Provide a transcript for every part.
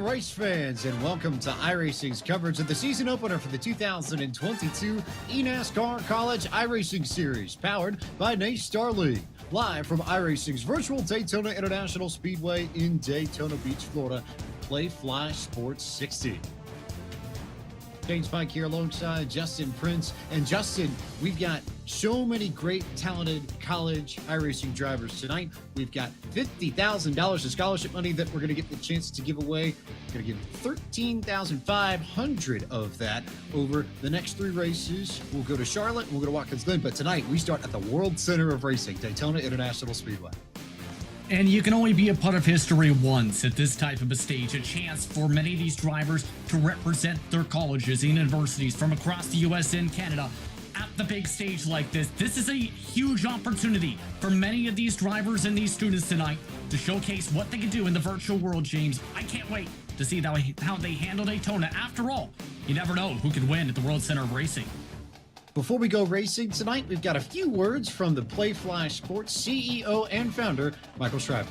race fans, and welcome to iRacing's coverage of the season opener for the 2022 eNASCAR College iRacing Series, powered by NACE Starleague. Live from iRacing's virtual Daytona International Speedway in Daytona Beach, Florida, Play Fly Sports 60. James Pike here alongside Justin Prince. And Justin, we've got so many great, talented college iRacing drivers tonight. We've got $50,000 in scholarship money that we're going to get the chance to give away. We're going to give $13,500 of that over the next three races. We'll go to Charlotte, we'll go to Watkins Glen, but tonight we start at the World Center of Racing, Daytona International Speedway. And you can only be a part of history once at this type of a stage, a chance for many of these drivers to represent their colleges and universities from across the U.S. and Canada at the big stage like this. This is a huge opportunity for many of these drivers and these students tonight to showcase what they can do in the virtual world, James. I can't wait to see how they handle Daytona. After all, you never know who could win at the World Center of Racing. Before we go racing tonight, we've got a few words from the Play Fly Sports CEO and founder, Michael Schreiber.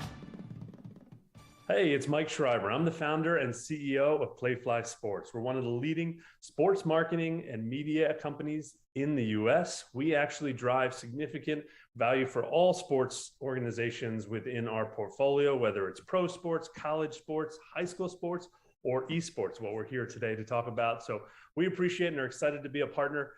Hey, it's Mike Schreiber. I'm the founder and CEO of Play Fly Sports. We're one of the leading sports marketing and media companies in the US. We actually drive significant value for all sports organizations within our portfolio, whether it's pro sports, college sports, high school sports, or esports, what we're here today to talk about. So we appreciate and are excited to be a partner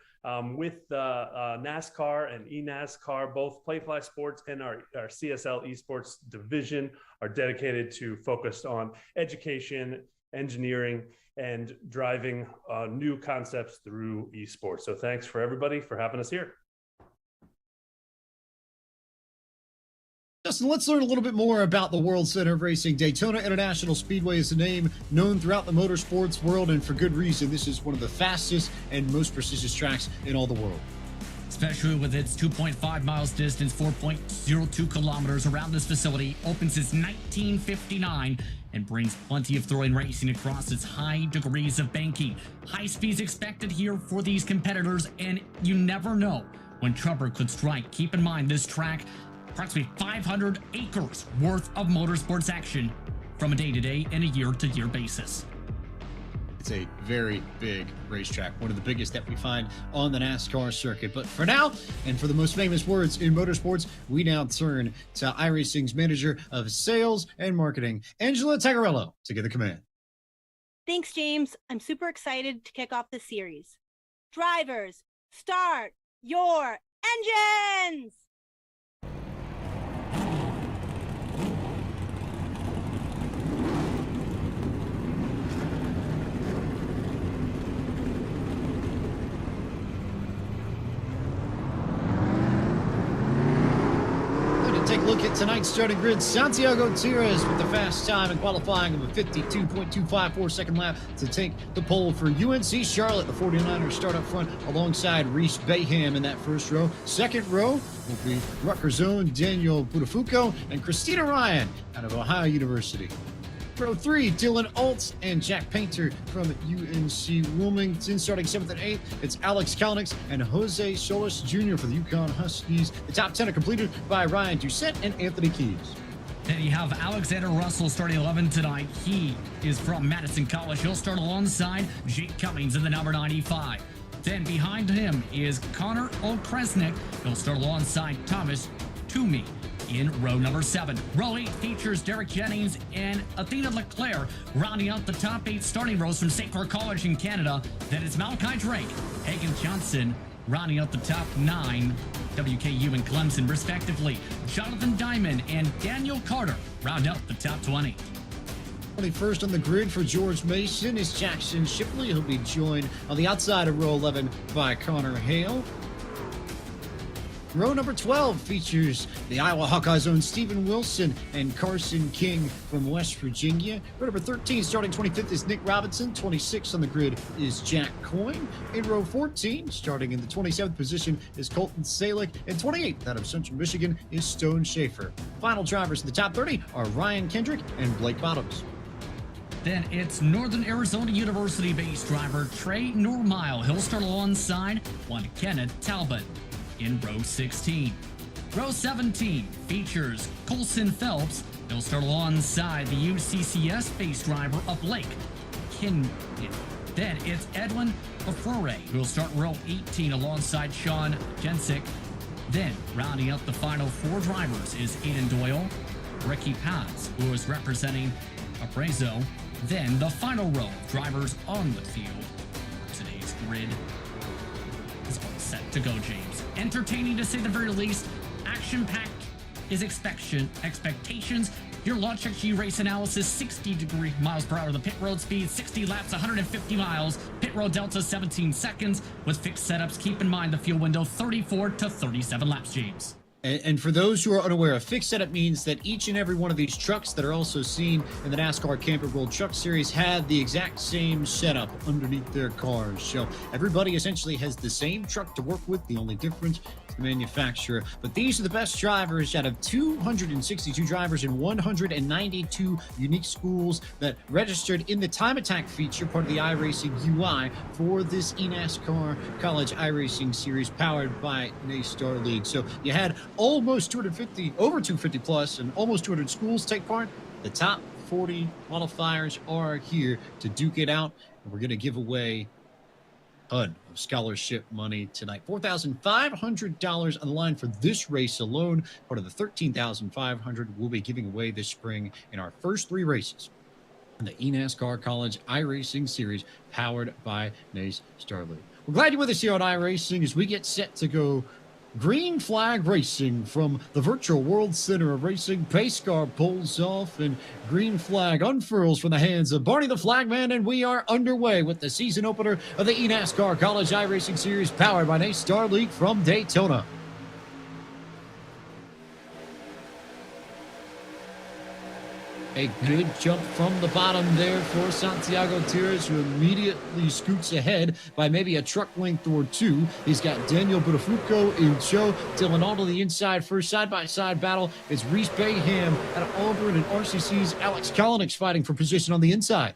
with NASCAR and eNASCAR. Both Playfly Sports and our CSL Esports division are dedicated to focused on education, engineering, and driving new concepts through esports. So thanks for everybody for having us here. Justin, let's learn a little bit more about the World Center of Racing. Daytona International Speedway is a name known throughout the motorsports world, and for good reason. This is one of the fastest and most prestigious tracks in all the world. Especially with its 2.5 miles distance, 4.02 kilometers around this facility, opens since 1959 and brings plenty of thrilling racing across its high degrees of banking. High speeds expected here for these competitors, and you never know when trouble could strike. Keep in mind, this track approximately 500 acres worth of motorsports action from a day-to-day and a year-to-year basis. It's a very big racetrack, one of the biggest that we find on the NASCAR circuit. But for now, and for the most famous words in motorsports, we now turn to iRacing's manager of sales and marketing, Angela Tagarello, to give the command. Thanks, James. I'm super excited to kick off the series. Drivers, start your engines! Take a look at tonight's starting grid. Santiago Tires with the fast time in qualifying of a 52.254 second lap to take the pole for UNC Charlotte. The 49ers start up front alongside Reese Bayham in that first row. Second row will be Rutgers' own Daniel Budafuco and Christina Ryan out of Ohio University. Row 3, Dylan Alt and Jack Painter from UNC Wilmington. Starting 7th and 8th, it's Alex Kalnix and Jose Solis Jr. for the Yukon Huskies. The top 10 are completed by Ryan Doucette and Anthony Keys. Then you have Alexander Russell starting 11 tonight. He is from Madison College. He'll start alongside Jake Cummings in the number 95. Then behind him is Connor Okresnik. He'll start alongside Thomas Toomey in row number 7. Row 8 features Derek Jennings and Athena Leclerc, rounding out the top 8 starting rows from St. Clair College in Canada. Then it's Malachi Drake, Hagen Johnson, rounding out the top 9, WKU and Clemson respectively. Jonathan Diamond and Daniel Carter round out the top 20. 21st on the grid for George Mason is Jackson Shipley. He'll be joined on the outside of row 11 by Connor Hale. Row number 12 features the Iowa Hawkeyes' own Stephen Wilson and Carson King from West Virginia. Row number 13, starting 25th, is Nick Robinson. 26th on the grid is Jack Coyne. In row 14, starting in the 27th position, is Colton Salick. And 28th, out of Central Michigan, is Stone Schaefer. Final drivers in the top 30 are Ryan Kendrick and Blake Bottoms. Then it's Northern Arizona University-based driver Trey Normile. He'll start alongside one Kenneth Talbot in row 16. Row 17 features Colson Phelps He'll start alongside the UCCS-based driver of Blake Kinyon. Then it's Edwin Lafleur, who will start row 18 alongside Sean Jensick. Then, rounding up the final 4 drivers is Aidan Doyle, Ricky Paz, who is representing Aprezo. Then, the final row of drivers on the field. Today's grid is all set to go, James. Entertaining to say the very least. Action-packed is expectations. Your Logic G race analysis, 60 miles per hour. The pit road speed, 60 laps, 150 miles. Pit road delta, 17 seconds. With fixed setups, keep in mind the fuel window, 34 to 37 laps, James. And for those who are unaware, a fixed setup means that each and every one of these trucks that are also seen in the NASCAR Camping World Truck Series have the exact same setup underneath their cars. So everybody essentially has the same truck to work with. The only difference is the manufacturer. But these are the best drivers out of 262 drivers in 192 unique schools that registered in the Time Attack feature, part of the iRacing UI, for this eNASCAR College iRacing Series powered by NACE Starleague. So you had almost 250, over 250 plus, and almost 200 schools take part. The top 40 qualifiers are here to duke it out, and we're going to give away a ton of scholarship money tonight. $4,500 on the line for this race alone, part of the $13,500 we'll be giving away this spring in our first 3 races in the eNASCAR College iRacing Series powered by NACE Starleague. We're glad you're with us here on iRacing as we get set to go green flag racing from the Virtual World Center of Racing. Pace car pulls off and green flag unfurls from the hands of Barney the Flagman, and we are underway with the season opener of the eNASCAR College iRacing Series powered by NACE Starleague from Daytona. A good jump from the bottom there for Santiago Tires, who immediately scoots ahead by maybe a truck length or 2. He's got Daniel Buttafuoco in tow. Dylan all to the inside. First side-by-side battle is Reese Bayham out of Auburn, and RCC's Alex Kolinix fighting for position on the inside.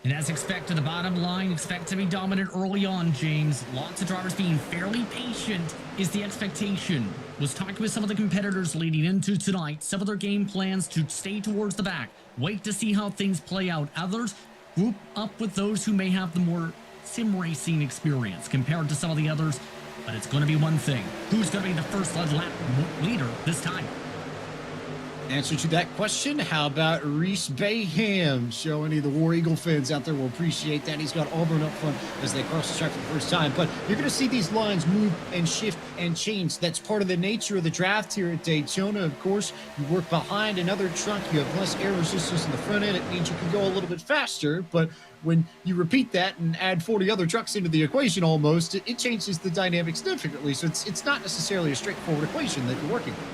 And as expected, the bottom line, expect to be dominant early on, James. Lots of drivers being fairly patient is the expectation. Was talking with some of the competitors leading into tonight. Some of their game plans to stay towards the back. Wait to see how things play out. Others group up with those who may have the more sim racing experience compared to some of the others. But it's going to be one thing. Who's going to be the first lap leader this time? Answer to that question, how about Reese Bayham? So any of the War Eagle fans out there will appreciate that. He's got Auburn up front as they cross the track for the first time. But you're going to see these lines move and shift and change. That's part of the nature of the draft here at Daytona. Of course, you work behind another truck. You have less air resistance in the front end. It means you can go a little bit faster. But when you repeat that and add 40 other trucks into the equation almost, it changes the dynamic significantly. So it's not necessarily a straightforward equation that you're working with.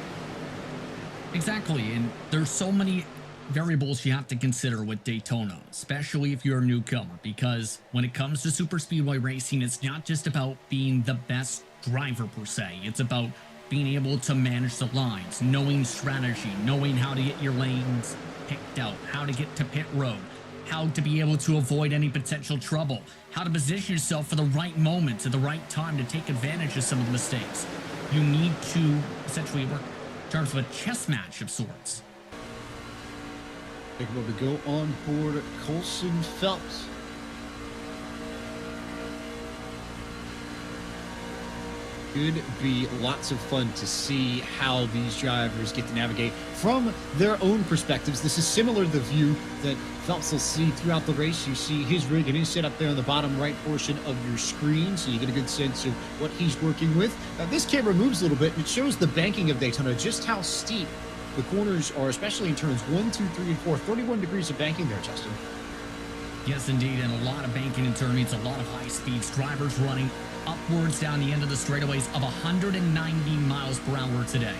Exactly, and there's so many variables you have to consider with Daytona, especially if you're a newcomer, because when it comes to super speedway racing, it's not just about being the best driver per se. It's about being able to manage the lines, knowing strategy, knowing how to get your lanes picked out, how to get to pit road, how to be able to avoid any potential trouble, how to position yourself for the right moment at the right time to take advantage of some of the mistakes. You need to essentially work in terms of a chess match of sorts. Take a moment to go on board Colson Phelps. Could be lots of fun to see how these drivers get to navigate from their own perspectives. This is similar to the view that Phelps will see throughout the race. You see his rig and his setup there on the bottom right portion of your screen, so you get a good sense of what he's working with. Now, this camera moves a little bit, and it shows the banking of Daytona, just how steep the corners are, especially in turns 1, 2, 3, and 4. 31 degrees of banking there, Justin. Yes, indeed, and a lot of banking in turn means a lot of high speeds. Drivers running upwards down the end of the straightaways of 190 miles per hour today.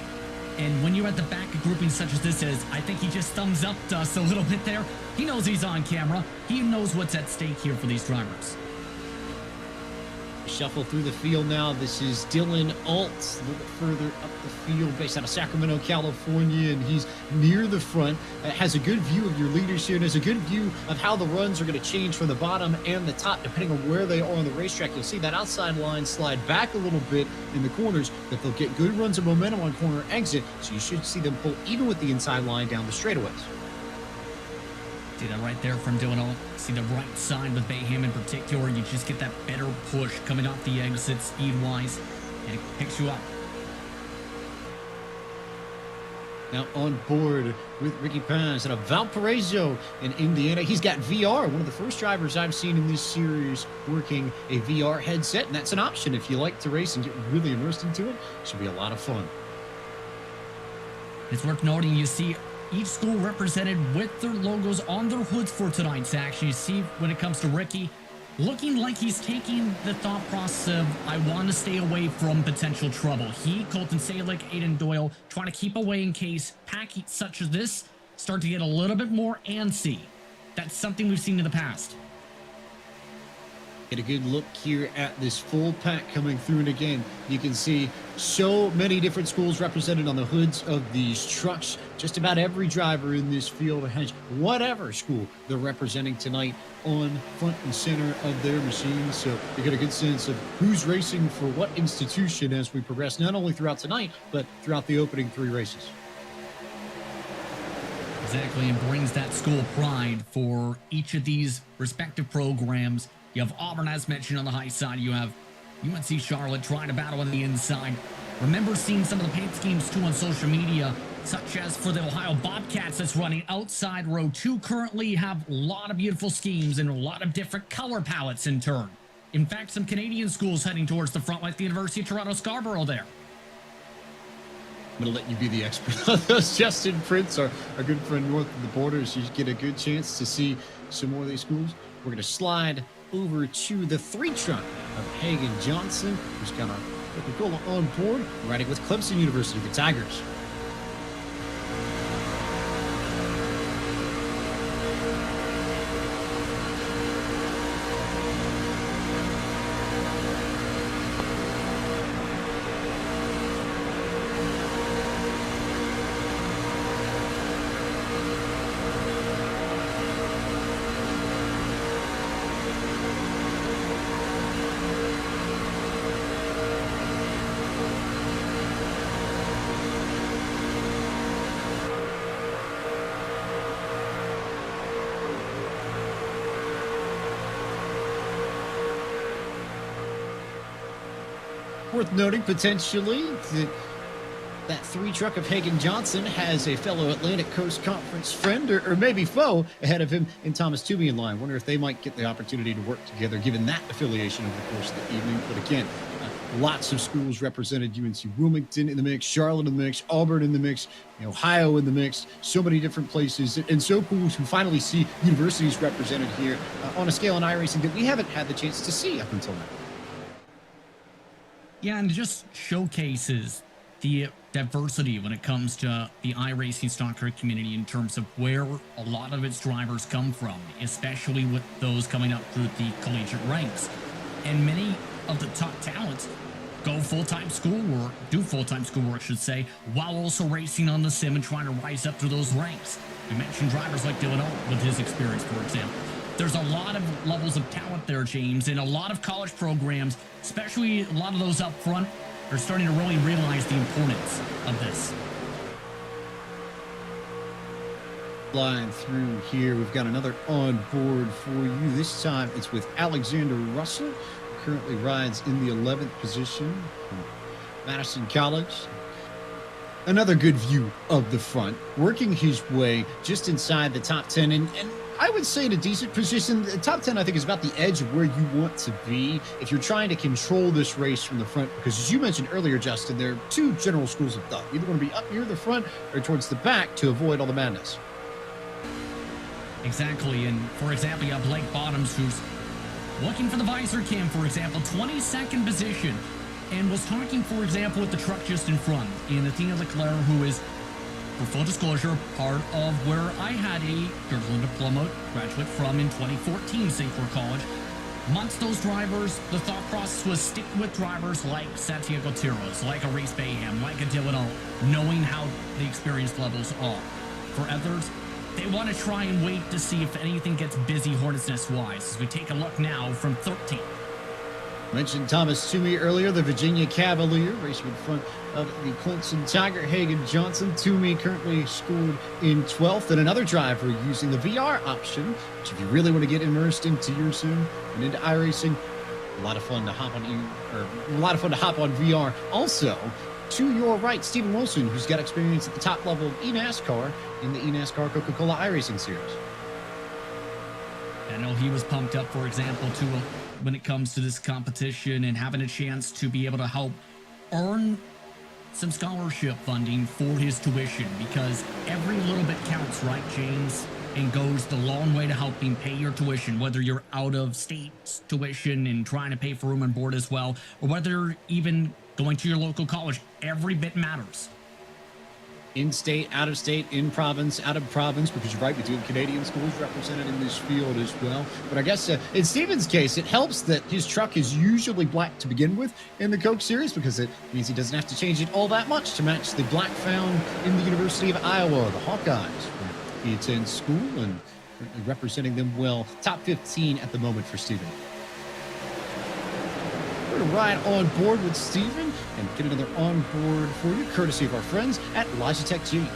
And when you're at the back of grouping such as this is, I think he just thumbs up to us a little bit there. He knows he's on camera. He knows what's at stake here for these drivers. Shuffle through the field now. This is Dylan Alt, a little bit further up the field, based out of Sacramento, California, and he's near the front. Has a good view of your leaders here, and has a good view of how the runs are going to change from the bottom and the top, depending on where they are on the racetrack. You'll see that outside line slide back a little bit in the corners, but they'll get good runs of momentum on corner exit, so you should see them pull even with the inside line down the straightaways. See that right there from Dylan Alt. See the right side with Bayham in particular. You just get that better push coming off the exit speed-wise, and it picks you up. Now on board with Ricky Paz out of Valparaiso in Indiana. He's got VR, one of the first drivers I've seen in this series working a VR headset, and that's an option if you like to race and get really immersed into it. Should be a lot of fun. It's worth noting you see each school represented with their logos on their hoods for tonight's action. You see when it comes to Ricky, looking like he's taking the thought process of, I want to stay away from potential trouble. He, Colton Salick, Aiden Doyle, trying to keep away in case packs such as this start to get a little bit more antsy. That's something we've seen in the past. Get a good look here at this full pack coming through, and again, you can see so many different schools represented on the hoods of these trucks. Just about every driver in this field has whatever school they're representing tonight on front and center of their machines. So you get a good sense of who's racing for what institution as we progress, not only throughout tonight, but throughout the opening 3 races. Exactly, and brings that school pride for each of these respective programs. You have Auburn, as mentioned, on the high side. You have UNC Charlotte trying to battle on the inside. Remember seeing some of the paint schemes, too, on social media, such as for the Ohio Bobcats that's running outside row 2. Currently have a lot of beautiful schemes and a lot of different color palettes in turn. In fact, some Canadian schools heading towards the front, like the University of Toronto Scarborough there. I'm going to let you be the expert on those. Justin Prince, our good friend north of the border, so you get a good chance to see some more of these schools. We're going to slide over to the 3 truck of Hagan Johnson, who's got our Coca-Cola on board, riding with Clemson University, the Tigers. Worth noting potentially that 3 truck of Hagan Johnson has a fellow Atlantic Coast Conference friend or maybe foe ahead of him in Thomas Toomey in line. Wonder if they might get the opportunity to work together given that affiliation over the course of the evening. But again, lots of schools represented. UNC Wilmington in the mix, Charlotte in the mix, Auburn in the mix, Ohio in the mix, so many different places. And so cool to finally see universities represented here on a scale in iRacing that we haven't had the chance to see up until now. Yeah, and it just showcases the diversity when it comes to the iRacing stock car community in terms of where a lot of its drivers come from, especially with those coming up through the collegiate ranks. And many of the top talents go full-time schoolwork, do full-time schoolwork, I should say, while also racing on the sim and trying to rise up through those ranks. We mentioned drivers like Dylan Alt with his experience, for example. There's a lot of levels of talent there, James, and a lot of college programs, especially a lot of those up front, are starting to really realize the importance of this. Flying through here, we've got another on board for you. This time it's with Alexander Russell, who currently rides in the 11th position from Madison College. Another good view of the front, working his way just inside the top 10, and I would say in a decent position. The top 10, I think, is about the edge of where you want to be if you're trying to control this race from the front. Because as you mentioned earlier, Justin, there are 2 general schools of thought. You either want to be up near the front or towards the back to avoid all the madness. Exactly. And for example, you have Blake Bottoms, who's looking for the visor cam, for example, 22nd position, and was talking, for example, with the truck just in front. And Athena Leclerc, who is, for full disclosure, part of where I had a journalism diploma graduate from in 2014, St. Clair College. Amongst those drivers, the thought process was stick with drivers like Santiago Tiros, like a Reese Bayham, like a Dylan O, knowing how the experience levels are. For others, they want to try and wait to see if anything gets busy Hornets Nest-wise, as we take a look now from 13. Mentioned Thomas Toomey earlier, the Virginia Cavalier, racing in front of the Clemson Tiger, Hagan Johnson. Toomey currently scored in 12th, and another driver using the VR option, which if you really want to get immersed into your sim and into iRacing, a lot of fun to hop on VR. Also, to your right, Stephen Wilson, who's got experience at the top level of eNASCAR in the eNASCAR Coca-Cola iRacing series. I know he was pumped up, for example, too, when it comes to this competition and having a chance to be able to help earn some scholarship funding for his tuition, because every little bit counts, right, James? And goes the long way to helping pay your tuition, whether you're out of state tuition and trying to pay for room and board as well, or whether you're even going to your local college. Every bit matters. In state, out of state, in province, out of province, because you're right, we do have Canadian schools represented in this field as well. But I guess in Steven's case, it helps that his truck is usually black to begin with in the Coke series, because it means he doesn't have to change it all that much to match the black found in the University of Iowa, the Hawkeyes, where he attends school and representing them well. Top 15 at the moment for Steven. We're going to ride on board with Steven and get another on board for you, courtesy of our friends at Logitech G.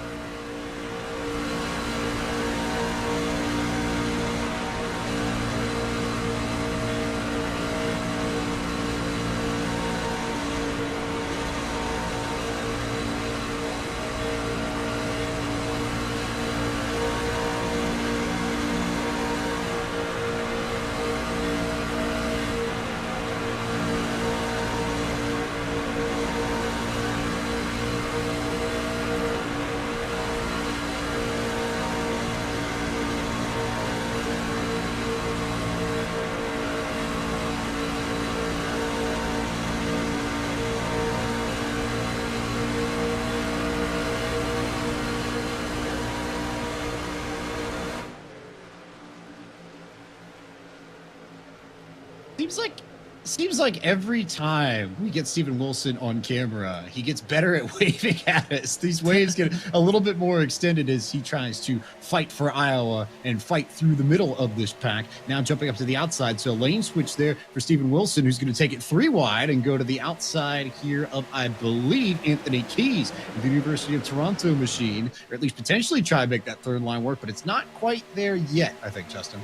Seems like every time we get Stephen Wilson on camera, he gets better at waving at us. These waves get a little bit more extended as he tries to fight for Iowa and fight through the middle of this pack. Now jumping up to the outside. So lane switch there for Stephen Wilson, who's going to take it 3 wide and go to the outside here of, I believe, Anthony Keys, the University of Toronto machine, or at least potentially try to make that third line work, but it's not quite there yet, I think, Justin.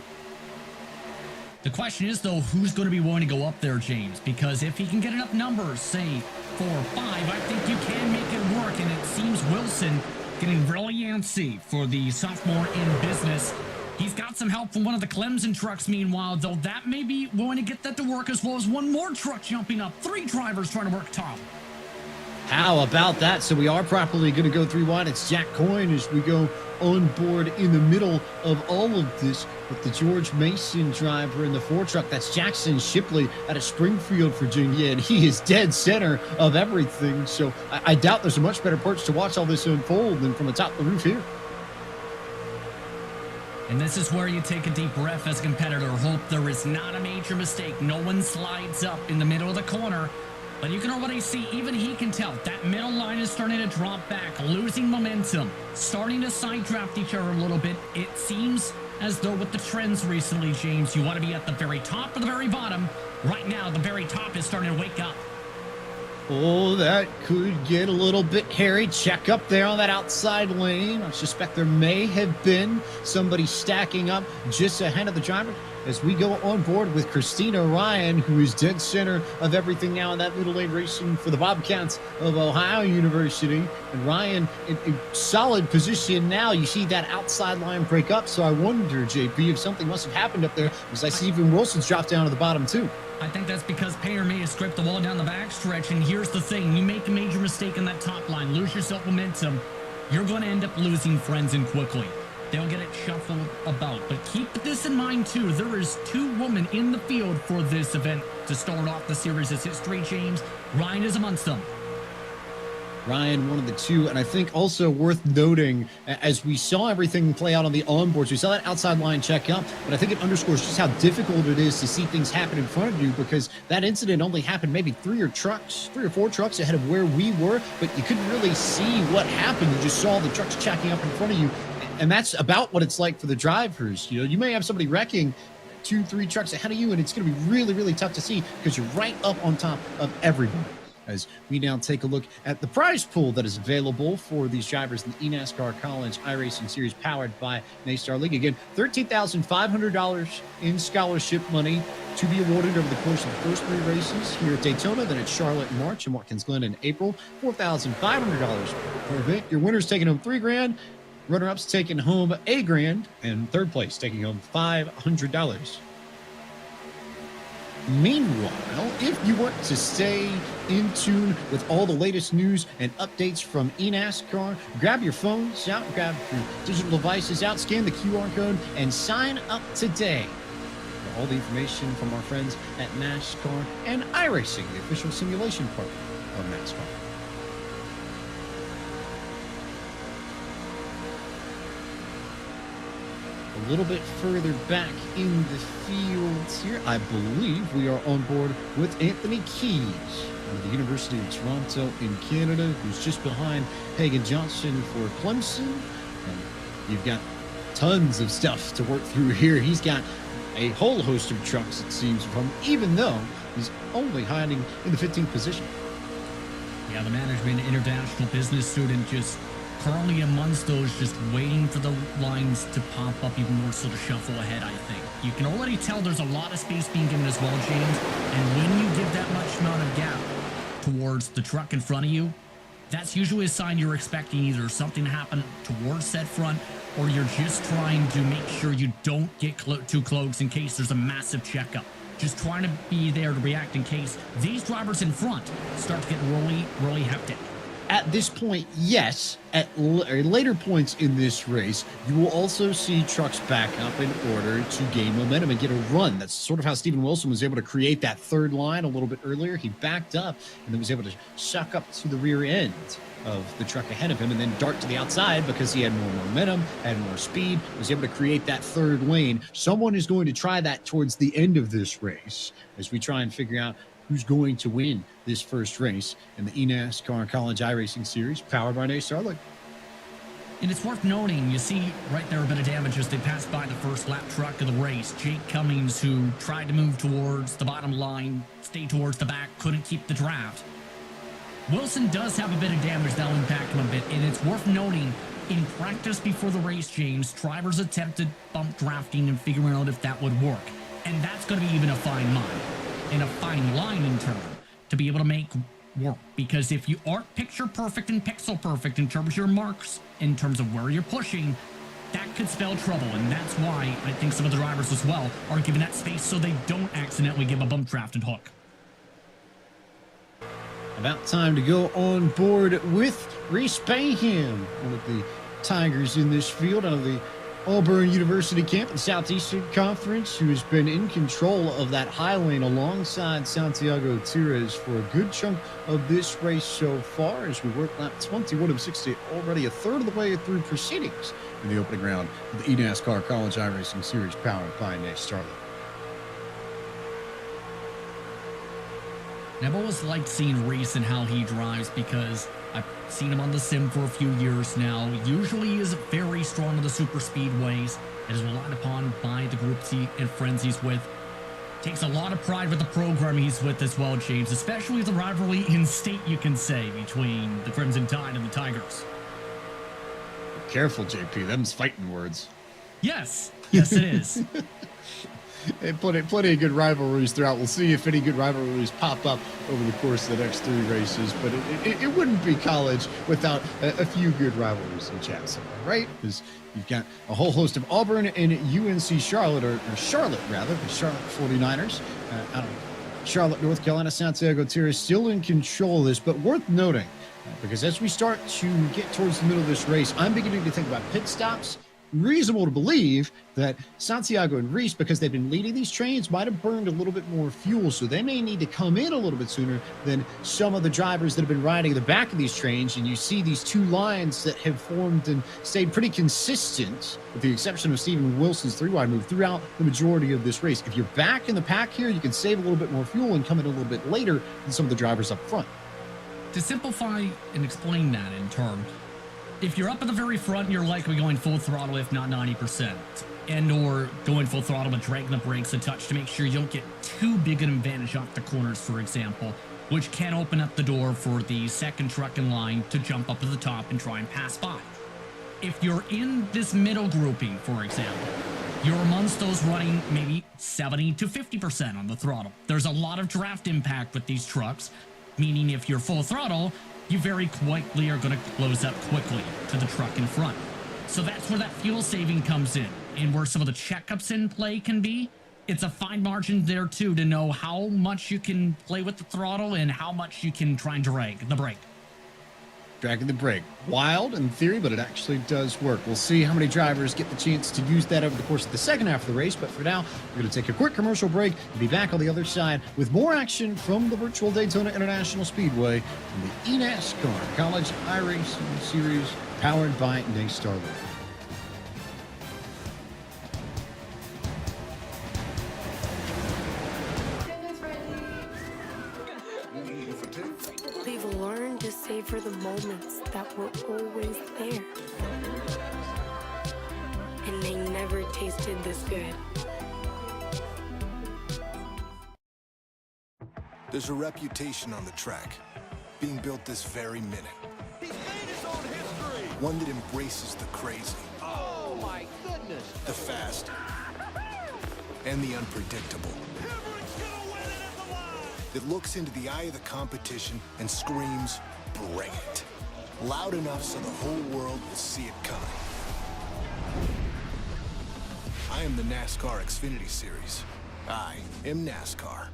The question is, though, who's going to be willing to go up there, James? Because if he can get enough numbers, say 4 or 5, I think you can make it work. And it seems Wilson getting really antsy for the sophomore in business. He's got some help from one of the Clemson trucks, meanwhile, though that may be willing to get that to work, as well as one more truck jumping up. 3 drivers trying to work top. How about that? So we are properly going to go 3 wide. It's Jack Coyne as we go on board in the middle of all of this with the George Mason driver in the 4 truck. That's Jackson Shipley out of Springfield, Virginia, and he is dead center of everything. So I doubt there's a much better perch to watch all this unfold than from atop the roof here. And this is where you take a deep breath as a competitor. Hope there is not a major mistake. No one slides up in the middle of the corner. But you can already see, even he can tell, that middle line is starting to drop back, losing momentum, starting to side draft each other a little bit. It seems as though with the trends recently, James, you want to be at the very top or the very bottom. Right now, the very top is starting to wake up. Oh, that could get a little bit hairy. Check up there on that outside lane. I suspect there may have been somebody stacking up just ahead of the driver as we go on board with Christina Ryan, who is dead center of everything now in that middle lane racing for the Bobcats of Ohio University. And Ryan in solid position now. You see that outside line break up. So I wonder, JP, if something must have happened up there, because I see even Wilson's dropped down to the bottom too. I think that's because Payer may have scraped the wall down the backstretch. And here's the thing. You make a major mistake in that top line, lose yourself momentum, you're going to end up losing friends and quickly. They'll get it shuffled about. But keep this in mind, too. There is 2 women in the field for this event to start off the series' history, James. Ryan is amongst them. Ryan, one of the two. And I think also worth noting, as we saw everything play out on the onboards, we saw that outside line check up, but I think it underscores just how difficult it is to see things happen in front of you, because that incident only happened maybe 3 or 4 trucks ahead of where we were, but you couldn't really see what happened. You just saw the trucks checking up in front of you. And that's about what it's like for the drivers. You know, you may have somebody wrecking 2-3 trucks ahead of you, and it's going to be really, really tough to see because you're right up on top of everybody. As we now take a look at the prize pool that is available for these drivers in the eNASCAR College iRacing Series powered by NACE Starleague. Again, $13,500 in scholarship money to be awarded over the course of the first 3 races here at Daytona, then at Charlotte in March and Watkins Glen in April. $4,500 per event. Your winner's taking home $3,000. Runner-ups taking home $1,000, and third place taking home $500. Meanwhile, if you want to stay in tune with all the latest news and updates from eNASCAR, grab your phones out, grab your digital devices out, scan the QR code, and sign up today for all the information from our friends at NASCAR and iRacing, the official simulation partner of NASCAR. A little bit further back in the fields here, I believe we are on board with Anthony Keys of the University of Toronto in Canada, who's just behind Hagan Johnson for Clemson. And you've got tons of stuff to work through here. He's got a whole host of trucks, it seems, from, even though he's only hiding in the 15th position. Yeah, the management international business student just currently amongst those, just waiting for the lines to pop up even more so to shuffle ahead, I think. You can already tell there's a lot of space being given as well, James, and when you give that much amount of gap towards the truck in front of you, that's usually a sign you're expecting either something to happen towards said front, or you're just trying to make sure you don't get too close in case there's a massive checkup. Just trying to be there to react in case these drivers in front start to get really, really hectic. At this point, yes. At later points in this race, you will also see trucks back up in order to gain momentum and get a run. That's sort of how Steven Wilson was able to create that third line a little bit earlier. He backed up and then was able to suck up to the rear end of the truck ahead of him and then dart to the outside because he had more momentum, had more speed, was able to create that third lane. Someone is going to try that towards the end of this race as we try and figure out who's going to win this first race in the eNASCAR College iRacing Series powered by NACE Starleague. And it's worth noting, you see right there a bit of damage as they passed by the first lap truck of the race. Jake Cummings, who tried to move towards the bottom line, stayed towards the back, couldn't keep the draft. Wilson does have a bit of damage that'll impact him a bit, and it's worth noting, in practice before the race, James, drivers attempted bump drafting and figuring out if that would work. And that's going to be even a fine line. In a fine line in turn to be able to make work, because if you aren't picture perfect and pixel perfect in terms of your marks, in terms of where you're pushing, that could spell trouble. And that's why I think some of the drivers as well are giving that space so they don't accidentally give a bump draft and hook. About time to go on board with Reese Bayham, one of the Tigers in this field out of the Auburn University camp in the Southeastern Conference, who has been in control of that high lane alongside Santiago Tires for a good chunk of this race so far, as we work lap 21 of 60, already a third of the way through proceedings in the opening round of the eNASCAR College iRacing Series powered by NACE Starleague. I've always liked seeing Reese and how he drives because I've seen him on the sim for a few years now. Usually he is very strong on the super speedways and is relied upon by the groups and friends he's with. Takes a lot of pride with the program he's with as well, James, especially the rivalry in state, you can say, between the Crimson Tide and the Tigers. Careful, JP. Them's fighting words. Yes. Yes, it is. And plenty of good rivalries throughout. We'll see if any good rivalries pop up over the course of the next 3 races. But it wouldn't be college without a few good rivalries in chat somewhere, right? Because you've got a whole host of Auburn and UNC Charlotte, or Charlotte rather, the Charlotte 49ers out of Charlotte, North Carolina. Santiago Tires still in control of this, but worth noting, because as we start to get towards the middle of this race, I'm beginning to think about pit stops reasonable to believe that Santiago and Reese, because they've been leading these trains, might have burned a little bit more fuel. So they may need to come in a little bit sooner than some of the drivers that have been riding the back of these trains. And you see these two lines that have formed and stayed pretty consistent, with the exception of Steven Wilson's three-wide move throughout the majority of this race. If you're back in the pack here, you can save a little bit more fuel and come in a little bit later than some of the drivers up front. To simplify and explain that in terms, if you're up at the very front, you're likely going full throttle, if not 90%, and or going full throttle but dragging the brakes a touch to make sure you don't get too big an advantage off the corners, for example, which can open up the door for the second truck in line to jump up to the top and try and pass by. If you're in this middle grouping, for example, you're amongst those running maybe 70 to 50% on the throttle. There's a lot of draft impact with these trucks, meaning if you're full throttle, you very quickly are going to close up quickly to the truck in front. So that's where that fuel saving comes in, and where some of the checkups in play can be. It's a fine margin there too to know how much you can play with the throttle and how much you can try and drag the brake. Dragging the brake. Wild in theory, but it actually does work. We'll see how many drivers get the chance to use that over the course of the second half of the race. But for now, we're going to take a quick commercial break and be back on the other side with more action from the virtual Daytona International Speedway in the eNASCAR College iRacing Series powered by NACE Starleague. We've learned to savor the moments that were always there. And they never tasted this good. There's a reputation on the track, being built this very minute. He's made his own history! One that embraces the crazy, Oh my goodness! the fast, and the unpredictable. Everett's gonna win it at the line! That looks into the eye of the competition and screams, bring it. Loud enough so the whole world will see it coming. I am the NASCAR Xfinity Series. I am NASCAR.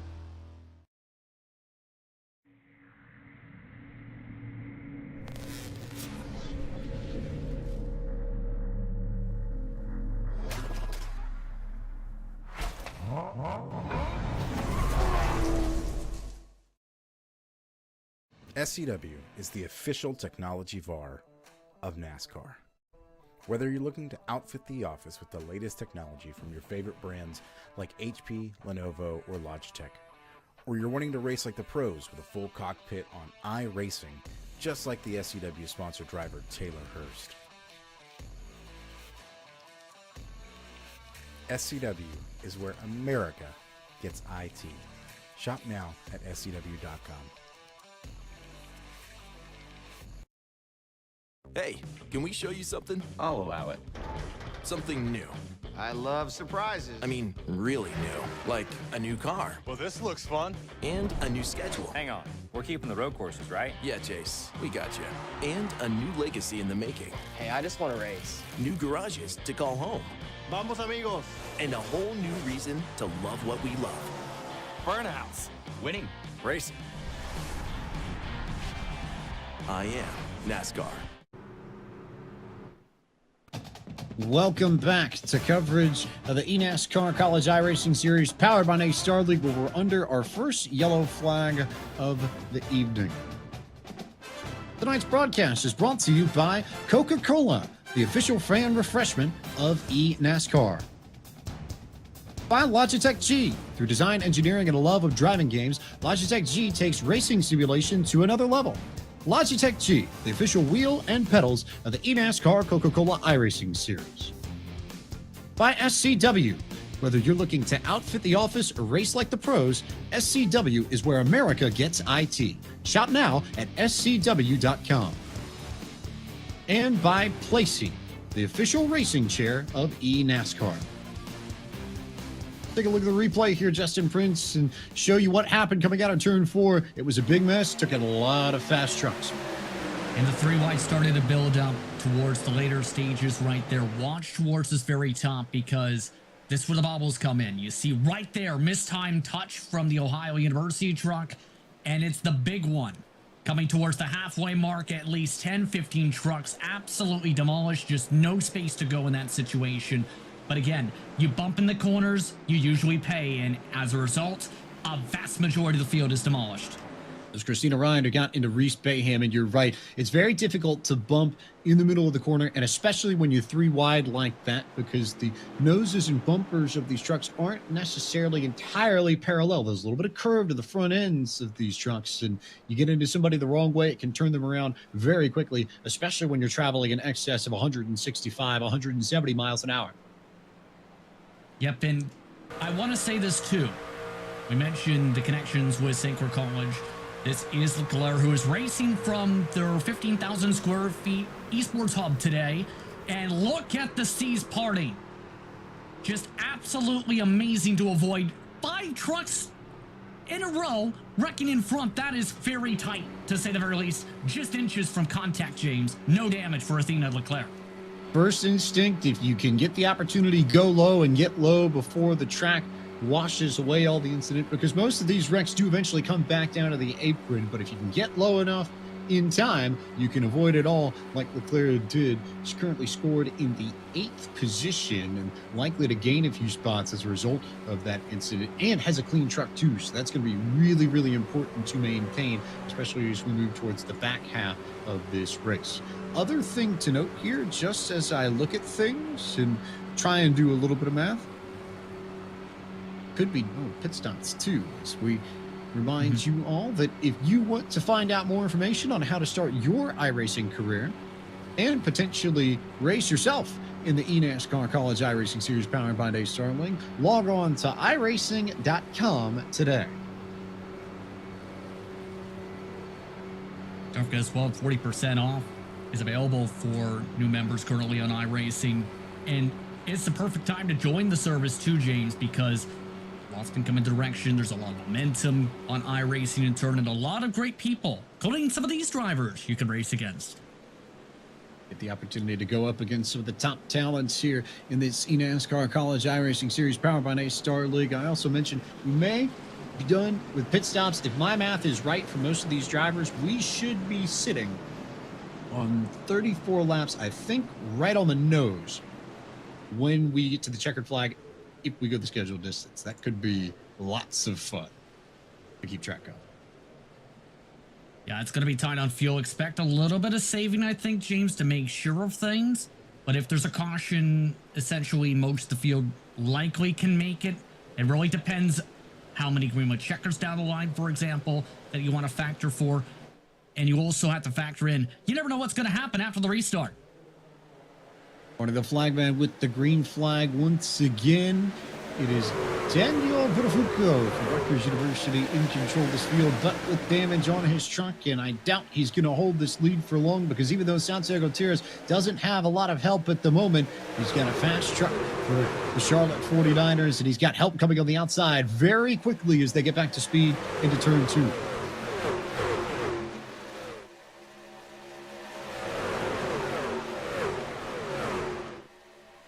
SCW is the official technology VAR of NASCAR. Whether you're looking to outfit the office with the latest technology from your favorite brands like HP, Lenovo, or Logitech, or you're wanting to race like the pros with a full cockpit on iRacing, just like the SCW sponsored driver Taylor Hurst. SCW is where America gets IT. Shop now at scw.com. Hey, can we show you something? I'll allow it. Something new. I love surprises. I mean, really new. Like a new car. Well, this looks fun. And a new schedule. Hang on. We're keeping the road courses, right? Yeah, Chase, we got you. And a new legacy in the making. Hey, I just want to race. New garages to call home. Vamos, amigos. And a whole new reason to love what we love. Burnouts. Winning. Racing. I am NASCAR. Welcome back to coverage of the eNASCAR College iRacing Series powered by NACE Starleague, where we're under our first yellow flag of the evening. Tonight's broadcast is brought to you by Coca-Cola, the official fan refreshment of eNASCAR. By Logitech G. Through design, engineering, and a love of driving games, Logitech G takes racing simulation to another level. Logitech G, the official wheel and pedals of the eNASCAR Coca-Cola iRacing Series. By SCW. Whether you're looking to outfit the office or race like the pros, SCW is where America gets IT. Shop now at scw.com. And by Placey, the official racing chair of eNASCAR. Take a look at the replay here, Justin Prince, and show you what happened coming out of turn 4. It was a big mess, took in a lot of fast trucks. And the three wide started to build up towards the later stages right there. Watch towards this very top, because this is where the bobbles come in. You see right there, mistimed touch from the Ohio University truck, and it's the big one. Coming towards the halfway mark, at least 10, 15 trucks absolutely demolished. Just no space to go in that situation. But again, you bump in the corners, you usually pay. And as a result, a vast majority of the field is demolished. It was Christina Ryan who got into Reese Bayham, and you're right. It's very difficult to bump in the middle of the corner, and especially when you're 3 wide like that, because the noses and bumpers of these trucks aren't necessarily entirely parallel. There's a little bit of curve to the front ends of these trucks, and you get into somebody the wrong way, it can turn them around very quickly, especially when you're traveling in excess of 165, 170 miles an hour. Yep, and I want to say this too. We mentioned the connections with St. Clair College. This is Leclerc, who is racing from their 15,000 square feet esports hub today. And look at the seas parting. Just absolutely amazing to avoid 5 trucks in a row wrecking in front. That is very tight, to say the very least. Just inches from contact, James. No damage for Athena Leclerc. First instinct, if you can get the opportunity, go low and get low before the track washes away all the incident, because most of these wrecks do eventually come back down to the apron. But if you can get low enough in time, you can avoid it all like Leclerc did. He's currently scored in the 8th position and likely to gain a few spots as a result of that incident, and has a clean truck too, so that's going to be really, really important to maintain, especially as we move towards the back half of this race. Other thing to note here, just as I look at things and try and do a little bit of math, could be pit stops too, as we remind you all that if you want to find out more information on how to start your iRacing career and potentially race yourself in the eNASCAR College iRacing Series powered by NACE Starleague, log on to iRacing.com today. Don't forget as well, 40% off is available for new members currently on iRacing. And it's the perfect time to join the service too, James, because lots can come into direction. There's a lot of momentum on iRacing in turn, and a lot of great people, including some of these drivers you can race against. Get the opportunity to go up against some of the top talents here in this eNASCAR College iRacing Series powered by NACE Starleague. I also mentioned we may be done with pit stops. If my math is right for most of these drivers, we should be sitting on 34 laps, I think right on the nose, when we get to the checkered flag. If we go the scheduled distance, that could be lots of fun to keep track of. Yeah, it's going to be tight on fuel. Expect a little bit of saving, I think, James, to make sure of things. But if there's a caution, essentially most of the field likely can make it. It really depends how many green checkers down the line, for example, that you want to factor for. And you also have to factor in, you never know what's going to happen after the restart. One of the flagman with the green flag once again. It is Daniel Buttafuoco from Rutgers University in control of this field, but with damage on his truck, and I doubt he's going to hold this lead for long, because even though Santiago Gutierrez doesn't have a lot of help at the moment, he's got a fast truck for the Charlotte 49ers, and he's got help coming on the outside very quickly as they get back to speed into turn 2.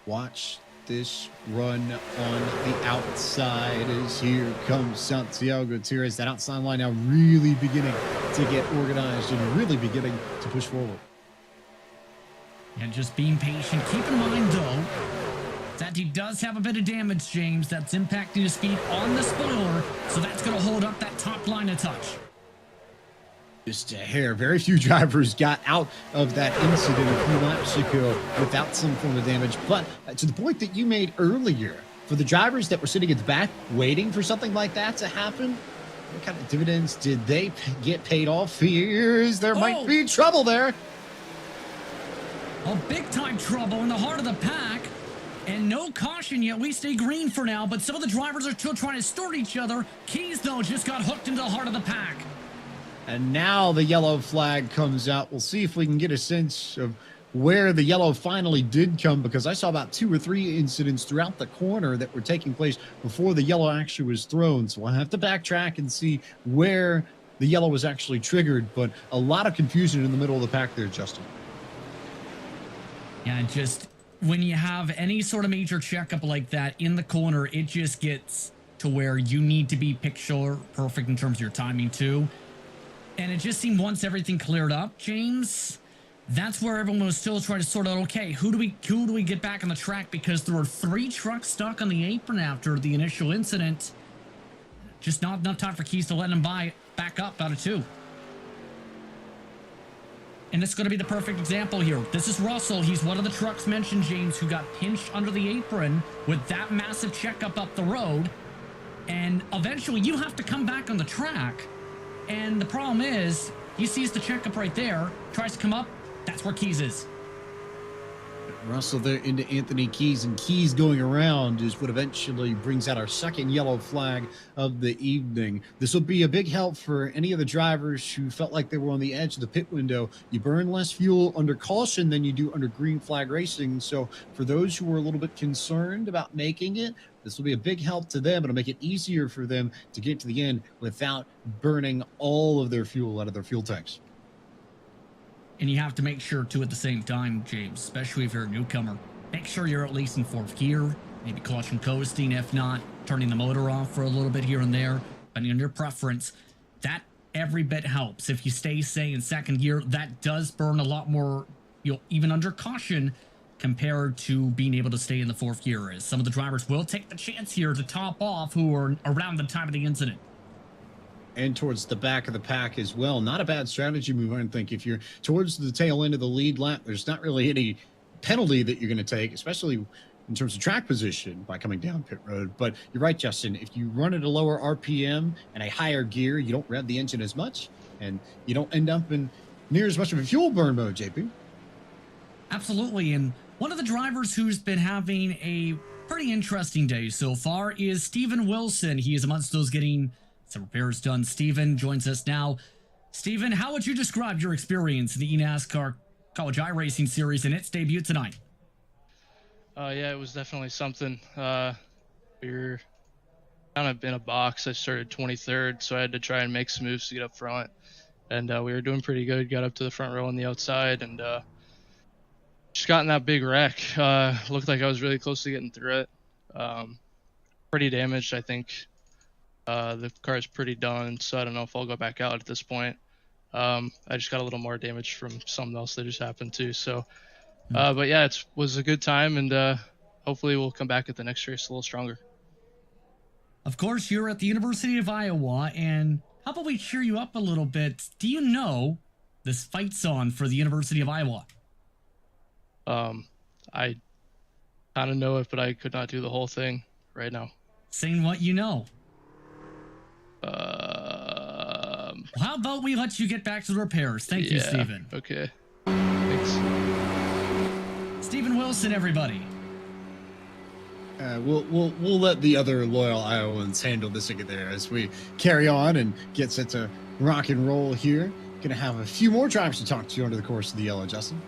Watch this run on the outside as here comes Santiago Gutierrez. That outside line now really beginning to get organized and really beginning to push forward. And just being patient. Keep in mind, though, that he does have a bit of damage, James, that's impacting his speed on the spoiler, so that's going to hold up that top line a touch. Just a hair. Very few drivers got out of that incident a few laps ago without some form of damage. But to the point that you made earlier, for the drivers that were sitting at the back waiting for something like that to happen, what kind of dividends did they get paid off? Fears there might be trouble there. A big-time trouble in the heart of the pack. And no caution yet. We stay green for now, but some of the drivers are still trying to start each other. Keys, though, just got hooked into the heart of the pack. And now the yellow flag comes out. We'll see if we can get a sense of where the yellow finally did come, because I saw about 2 or 3 incidents throughout the corner that were taking place before the yellow actually was thrown. So I'll have to backtrack and see where the yellow was actually triggered. But a lot of confusion in the middle of the pack there, Justin. Yeah, just when you have any sort of major checkup like that in the corner, it just gets to where you need to be picture perfect in terms of your timing too. And it just seemed once everything cleared up, James, that's where everyone was still trying to sort out, okay, who do we get back on the track? Because there were 3 trucks stuck on the apron after the initial incident. Just not enough time for Keys to let him back up out of 2. And it's going to be the perfect example here. This is Russell. He's one of the trucks mentioned, James, who got pinched under the apron with that massive checkup up the road. And eventually you have to come back on the track. And the problem is, he sees the checkup right there, tries to come up. That's where Keys is. Russell there into Anthony Keys, and Keys going around is what eventually brings out our second yellow flag of the evening. This will be a big help for any of the drivers who felt like they were on the edge of the pit window. You burn less fuel under caution than you do under green flag racing. So for those who were a little bit concerned about making it, this will be a big help to them. It'll make it easier for them to get to the end without burning all of their fuel out of their fuel tanks. And you have to make sure, too, at the same time, James, especially if you're a newcomer, make sure you're at least in 4th gear, maybe clutch and coasting, if not, turning the motor off for a little bit here and there, depending on your preference. That every bit helps. If you stay, say, in 2nd gear, that does burn a lot more, even under caution, compared to being able to stay in the 4th gear. As some of the drivers will take the chance here to top off who are around the time of the incident. And towards the back of the pack as well. Not a bad strategy move, I think. If you're towards the tail end of the lead lap, there's not really any penalty that you're going to take, especially in terms of track position by coming down pit road. But you're right, Justin. If you run at a lower RPM and a higher gear, you don't rev the engine as much, and you don't end up in near as much of a fuel burn mode, JP. Absolutely. And one of the drivers who's been having a pretty interesting day so far is Steven Wilson. He is amongst those getting some repairs done. Steven joins us now. Steven, how would you describe your experience in the eNASCAR College iRacing Series and its debut tonight? Yeah, it was definitely something. We were kind of in a box. I started 23rd, so I had to try and make some moves to get up front. And we were doing pretty good. Got up to the front row on the outside, and just got in that big wreck. Looked like I was really close to getting through it. Pretty damaged, I think. The car is pretty done, so I don't know if I'll go back out at this point. I just got a little more damage from something else that just happened too. So, but yeah, it was a good time, and hopefully we'll come back at the next race a little stronger. Of course, you're at the University of Iowa, and how about we cheer you up a little bit? Do you know this fight song for the University of Iowa? I kind of know it, but I could not do the whole thing right now. Sing what you know. How about we let you get back to the repairs? Thank you, Steven. Okay. Thanks. Steven Wilson, everybody. We'll let the other loyal Iowans handle this again there as we carry on and get set to rock and roll here. Gonna have a few more drivers to talk to under the course of the yellow, Justin.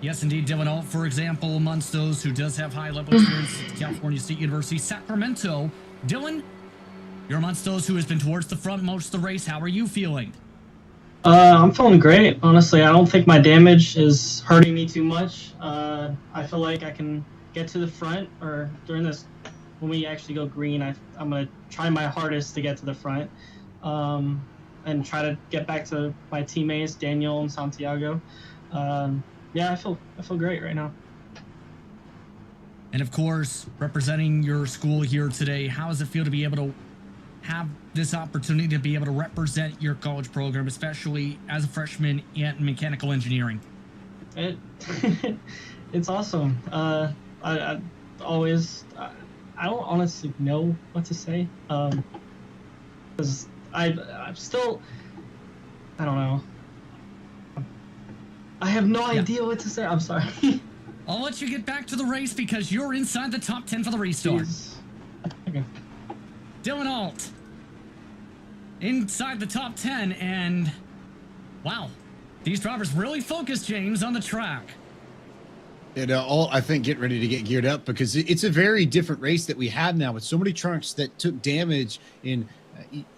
Yes, indeed. Dylan Alt, for example, amongst those who does have high-level experience at California State University, Sacramento. Dylan, you're amongst those who has been towards the front most of the race. How are you feeling? I'm feeling great. Honestly, I don't think my damage is hurting me too much. I feel like I can get to the front, or during this, when we actually go green, I'm going to try my hardest to get to the front and try to get back to my teammates, Daniel and Santiago. Yeah, I feel great right now. And of course, representing your school here today, how does it feel to be able to have this opportunity to be able to represent your college program, especially as a freshman in mechanical engineering? It's awesome. I don't honestly know what to say, because I'm still, I don't know. I have no idea what to say. I'm sorry. I'll let you get back to the race because you're inside the top 10 for the restart. Okay. Dylan Alt inside the top 10, and wow, these drivers really focused, James, on the track. And all, I think, get ready to get geared up because it's a very different race that we have now with so many trucks that took damage in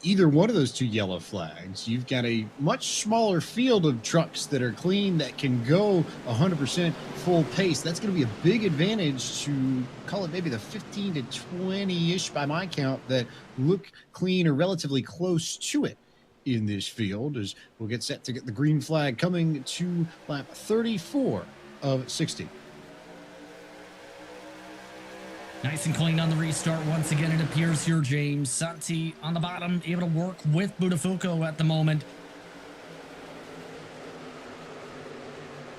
either one of those two yellow flags. You've got a much smaller field of trucks that are clean that can go 100% full pace. That's going to be a big advantage to call it maybe the 15 to 20-ish by my count that look clean or relatively close to it. in this field as we'll get set to get the green flag coming to lap 34 of 60. Nice and clean on the restart once again, it appears here, James. Santi on the bottom, able to work with Buttafuoco at the moment.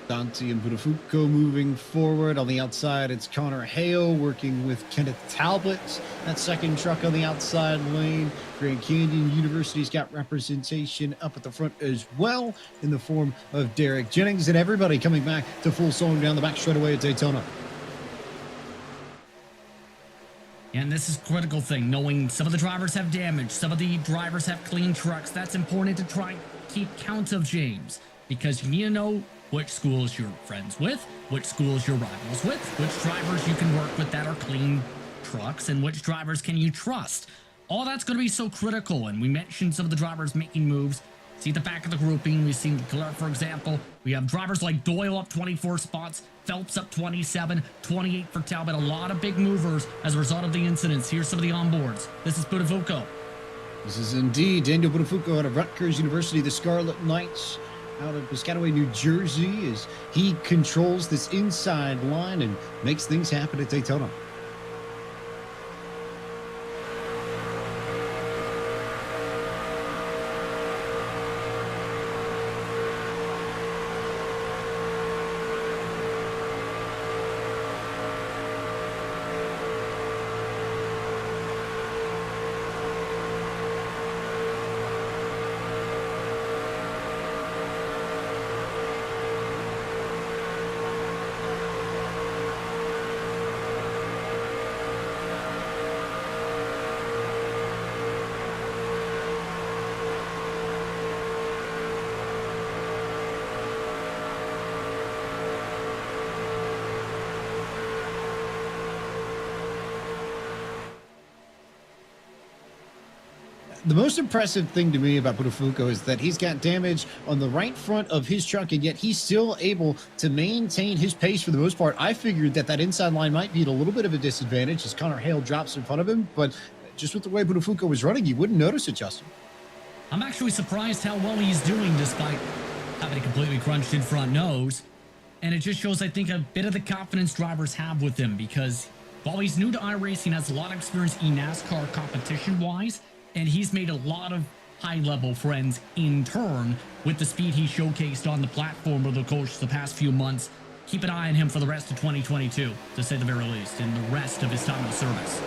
Santi and Buttafuoco moving forward. On the outside, it's Connor Hale working with Kenneth Talbot. That second truck on the outside lane. Grand Canyon University's got representation up at the front as well in the form of Derek Jennings, and everybody coming back to full song down the back straightaway at Daytona. And this is a critical thing, knowing some of the drivers have damage, some of the drivers have clean trucks. That's important to try and keep count of, James, because you need to know which schools you're friends with, which schools you're rivals with, which drivers you can work with that are clean trucks, and which drivers can you trust. All that's going to be so critical, and we mentioned some of the drivers making moves. See the back of the grouping. We've seen Leclerc, for example. We have drivers like Doyle up 24 spots, Phelps up 27, 28 for Talbot. A lot of big movers as a result of the incidents. Here's some of the onboards. This is Buttafuoco. This is indeed Daniel Buttafuoco out of Rutgers University, the Scarlet Knights out of Piscataway, New Jersey, as he controls this inside line and makes things happen at Daytona. The most impressive thing to me about Buttafuoco is that he's got damage on the right front of his truck, and yet he's still able to maintain his pace for the most part. I figured that that inside line might be at a little bit of a disadvantage as Connor Hale drops in front of him, but just with the way Buttafuoco was running, you wouldn't notice it, Justin. I'm actually surprised how well he's doing despite having a completely crunched in front nose. And it just shows, I think, a bit of the confidence drivers have with him, because while he's new to iRacing, has a lot of experience eNASCAR competition-wise, and he's made a lot of high-level friends in turn with the speed he showcased on the platform over the course of the past few months. Keep an eye on him for the rest of 2022, to say the very least, and the rest of his time in service.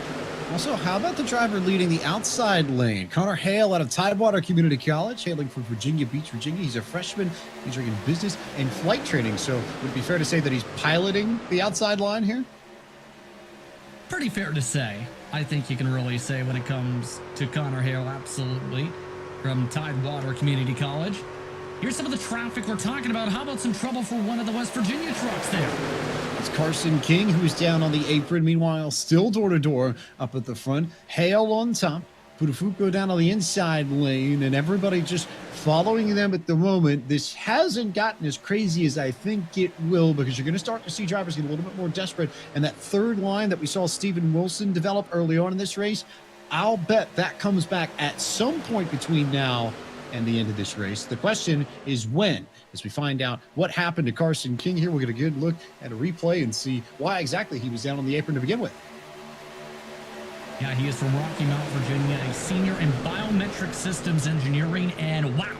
Also, how about the driver leading the outside lane? Connor Hale out of Tidewater Community College, hailing from Virginia Beach, Virginia. He's a freshman. He's in business and flight training, so would it be fair to say that he's piloting the outside line here? Pretty fair to say. I think you can really say when it comes to Connor Hale, absolutely, from Tidewater Community College. Here's some of the traffic we're talking about. How about some trouble for one of the West Virginia trucks there? It's Carson King, who's down on the apron. Meanwhile, still door-to-door up at the front. Hale on top. Buttafuoco down on the inside lane, and everybody just following them at the moment. This hasn't gotten as crazy as I think it will, because you're going to start to see drivers get a little bit more desperate. And that third line that we saw Steven Wilson develop early on in this race, I'll bet that comes back at some point between now and the end of this race. The question is when, as we find out what happened to Carson King here. We'll get a good look at a replay and see why exactly he was down on the apron to begin with. Yeah, he is from Rocky Mount, Virginia, a senior in biometric systems engineering, and wow,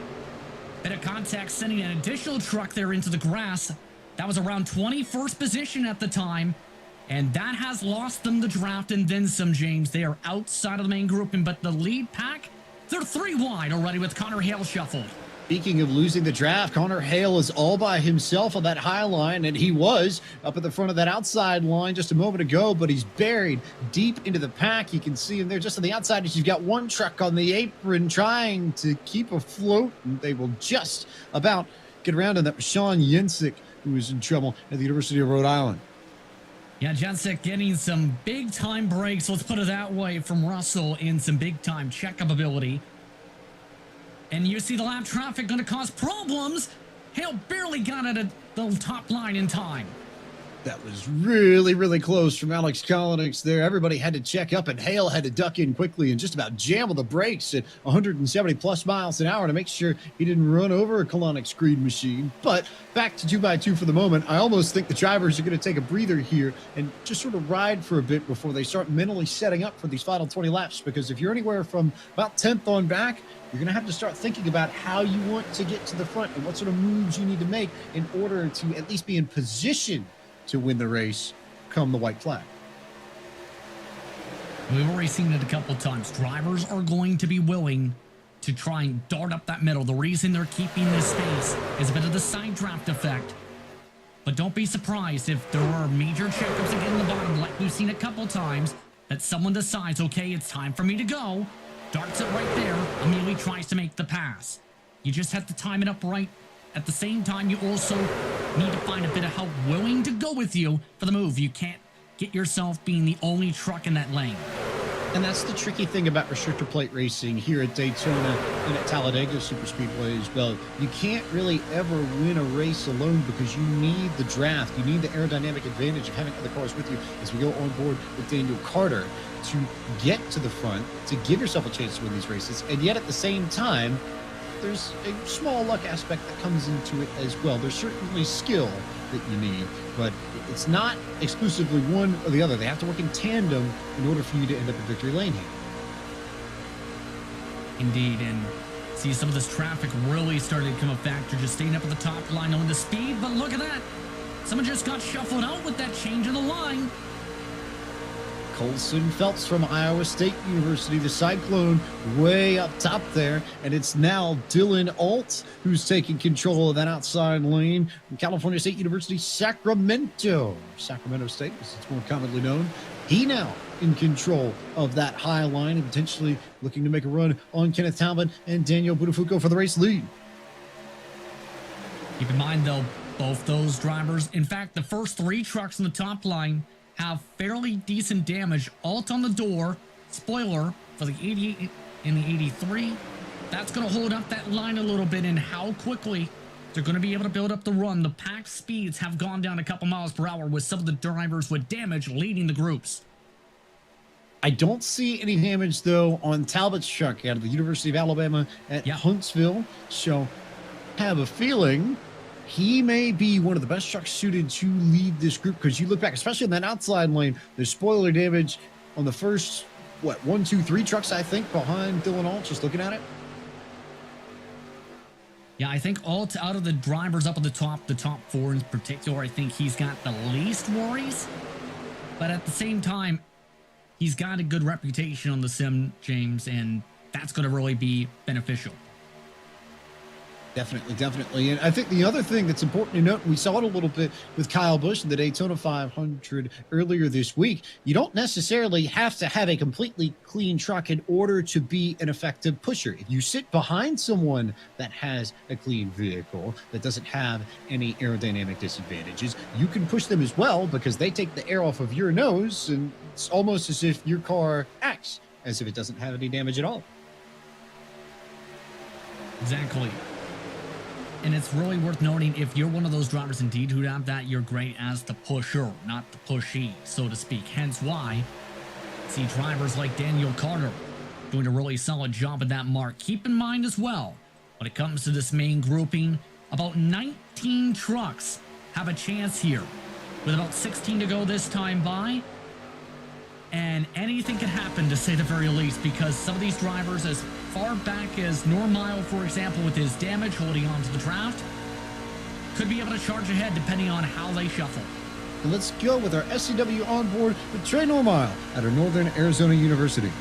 bit of contact sending an additional truck there into the grass. That was around 21st position at the time, and that has lost them the draft and then some, James. They are outside of the main grouping, but the lead pack, they're 3 wide already with Connor Hale shuffled. Speaking of losing the draft, Connor Hale is all by himself on that high line, and he was up at the front of that outside line just a moment ago, but he's buried deep into the pack. You can see him there just on the outside. He's got one truck on the apron trying to keep afloat, and they will just about get around him. That was Sean Yensick, who was in trouble at the University of Rhode Island. Yeah, Jensick getting some big-time breaks, let's put it that way, from Russell, in some big-time checkup ability. And you see the lap traffic going to cause problems. Hale barely got it at the top line in time. That was really, really close from Alex Kolonix there. Everybody had to check up, and Hale had to duck in quickly and just about jam on the brakes at 170 plus miles an hour to make sure he didn't run over a Kolonix green machine. But back to 2x2 for the moment. I almost think the drivers are going to take a breather here and just sort of ride for a bit before they start mentally setting up for these final 20 laps. Because if you're anywhere from about 10th on back, you're going to have to start thinking about how you want to get to the front and what sort of moves you need to make in order to at least be in position to win the race come the white flag. We've already seen it a couple times. Drivers are going to be willing to try and dart up that middle. The reason they're keeping this space is a bit of the side draft effect. But don't be surprised if there are major checkups again in the bottom, like we've seen a couple times, that someone decides, okay, it's time for me to go, darts it right there, immediately tries to make the pass. You just have to time it up right. At the same time, you also need to find a bit of help willing to go with you for the move. You can't get yourself being the only truck in that lane. And that's the tricky thing about restrictor plate racing here at Daytona and at Talladega Superspeedway as well. You can't really ever win a race alone because you need the draft. You need the aerodynamic advantage of having other cars with you as we go on board with Daniel Carter to get to the front, to give yourself a chance to win these races. And yet at the same time, there's a small luck aspect that comes into it as well. There's certainly skill that you need, but it's not exclusively one or the other. They have to work in tandem in order for you to end up in victory lane here. Indeed, and see some of this traffic really started to become a factor, just staying up at the top line on the speed, but look at that. Someone just got shuffled out with that change in the line. Colson Phelps from Iowa State University, the Cyclone way up top there, and it's now Dylan Alt who's taking control of that outside lane from California State University, Sacramento State, as it's more commonly known. He now in control of that high line and potentially looking to make a run on Kenneth Talbot and Daniel Buttafuoco for the race lead. Keep in mind, though, both those drivers, in fact, the first three trucks on the top line have fairly decent damage. Alt on the door, spoiler for the 88 and the 83. That's going to hold up that line a little bit, and how quickly they're going to be able to build up the run. The pack speeds have gone down a couple miles per hour with some of the drivers with damage leading the groups. I don't see any damage, though, on Talbot's truck out of the University of Alabama at Huntsville. So I have a feeling he may be one of the best trucks suited to lead this group, because you look back, especially in that outside lane, there's spoiler damage on the first, 1, 2, 3 trucks, I think, behind Dylan Alt, just looking at it. Yeah, I think Alt, out of the drivers up at the top four in particular, I think he's got the least worries. But at the same time, he's got a good reputation on the sim, James, and that's going to really be beneficial. Definitely. And I think the other thing that's important to note, we saw it a little bit with Kyle Busch in the Daytona 500 earlier this week, you don't necessarily have to have a completely clean truck in order to be an effective pusher. If you sit behind someone that has a clean vehicle, that doesn't have any aerodynamic disadvantages, you can push them as well, because they take the air off of your nose, and it's almost as if your car acts as if it doesn't have any damage at all. Exactly. And it's really worth noting, if you're one of those drivers indeed who have that, you're great as the pusher, not the pushee, so to speak. Hence why see drivers like Daniel Carter doing a really solid job at that mark. Keep in mind as well, when it comes to this main grouping, about 19 trucks have a chance here, with about 16 to go this time by. And anything can happen, to say the very least, because some of these drivers, as far back as Normile, for example, with his damage holding on to the draft, could be able to charge ahead depending on how they shuffle. And let's go with our SCW on board with Trey Normile out of Northern Arizona University.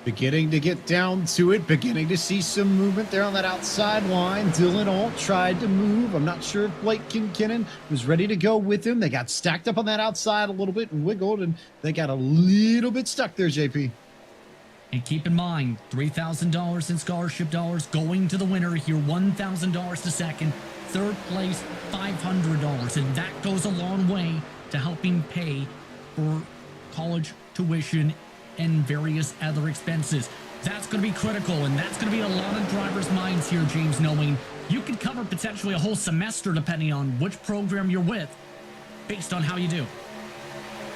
Beginning to get down to it, beginning to see some movement there on that outside line. Dylan Alt tried to move. I'm not sure if Blake Kinkinnon was ready to go with him. They got stacked up on that outside a little bit and wiggled, and they got a little bit stuck there, JP. And keep in mind, $3,000 in scholarship dollars going to the winner here, $1,000 to second, third place, $500. And that goes a long way to helping pay for college tuition and various other expenses. That's going to be critical, and that's going to be a lot of drivers' minds here, James, knowing you could cover potentially a whole semester depending on which program you're with based on how you do.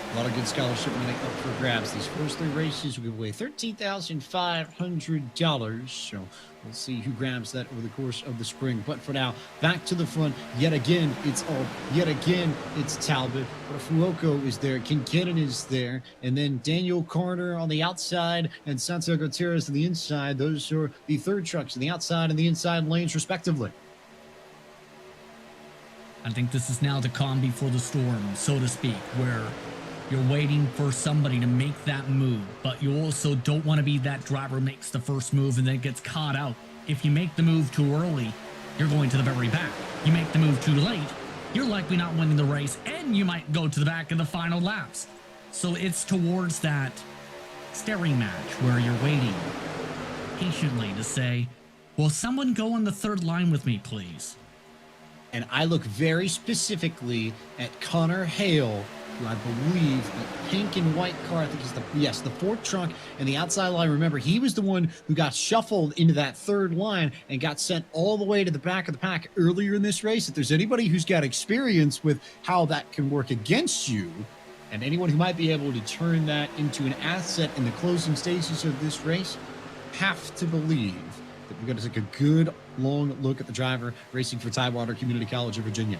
A lot of good scholarship money up for grabs. These first 3 races will give away $13,500. So we'll see who grabs that over the course of the spring. But for now, back to the front. Yet again, it's Alt. Yet again, it's Talbot. But Fuoco is there. Kinkinnon is there. And then Daniel Carter on the outside and Santiago Gutierrez on the inside. Those are the third trucks on the outside and the inside lanes, respectively. I think this is now the calm before the storm, so to speak, where you're waiting for somebody to make that move, but you also don't want to be that driver who makes the first move and then gets caught out. If you make the move too early, you're going to the very back. You make the move too late, you're likely not winning the race, and you might go to the back in the final laps. So it's towards that staring match where you're waiting patiently to say, will someone go on the third line with me, please? And I look very specifically at Connor Hale, who I believe the pink and white car, I think is the fourth truck and the outside line. Remember, he was the one who got shuffled into that third line and got sent all the way to the back of the pack earlier in this race. If there's anybody who's got experience with how that can work against you, and anyone who might be able to turn that into an asset in the closing stages of this race, have to believe that we're going to take a good long look at the driver racing for Tidewater Community College of Virginia.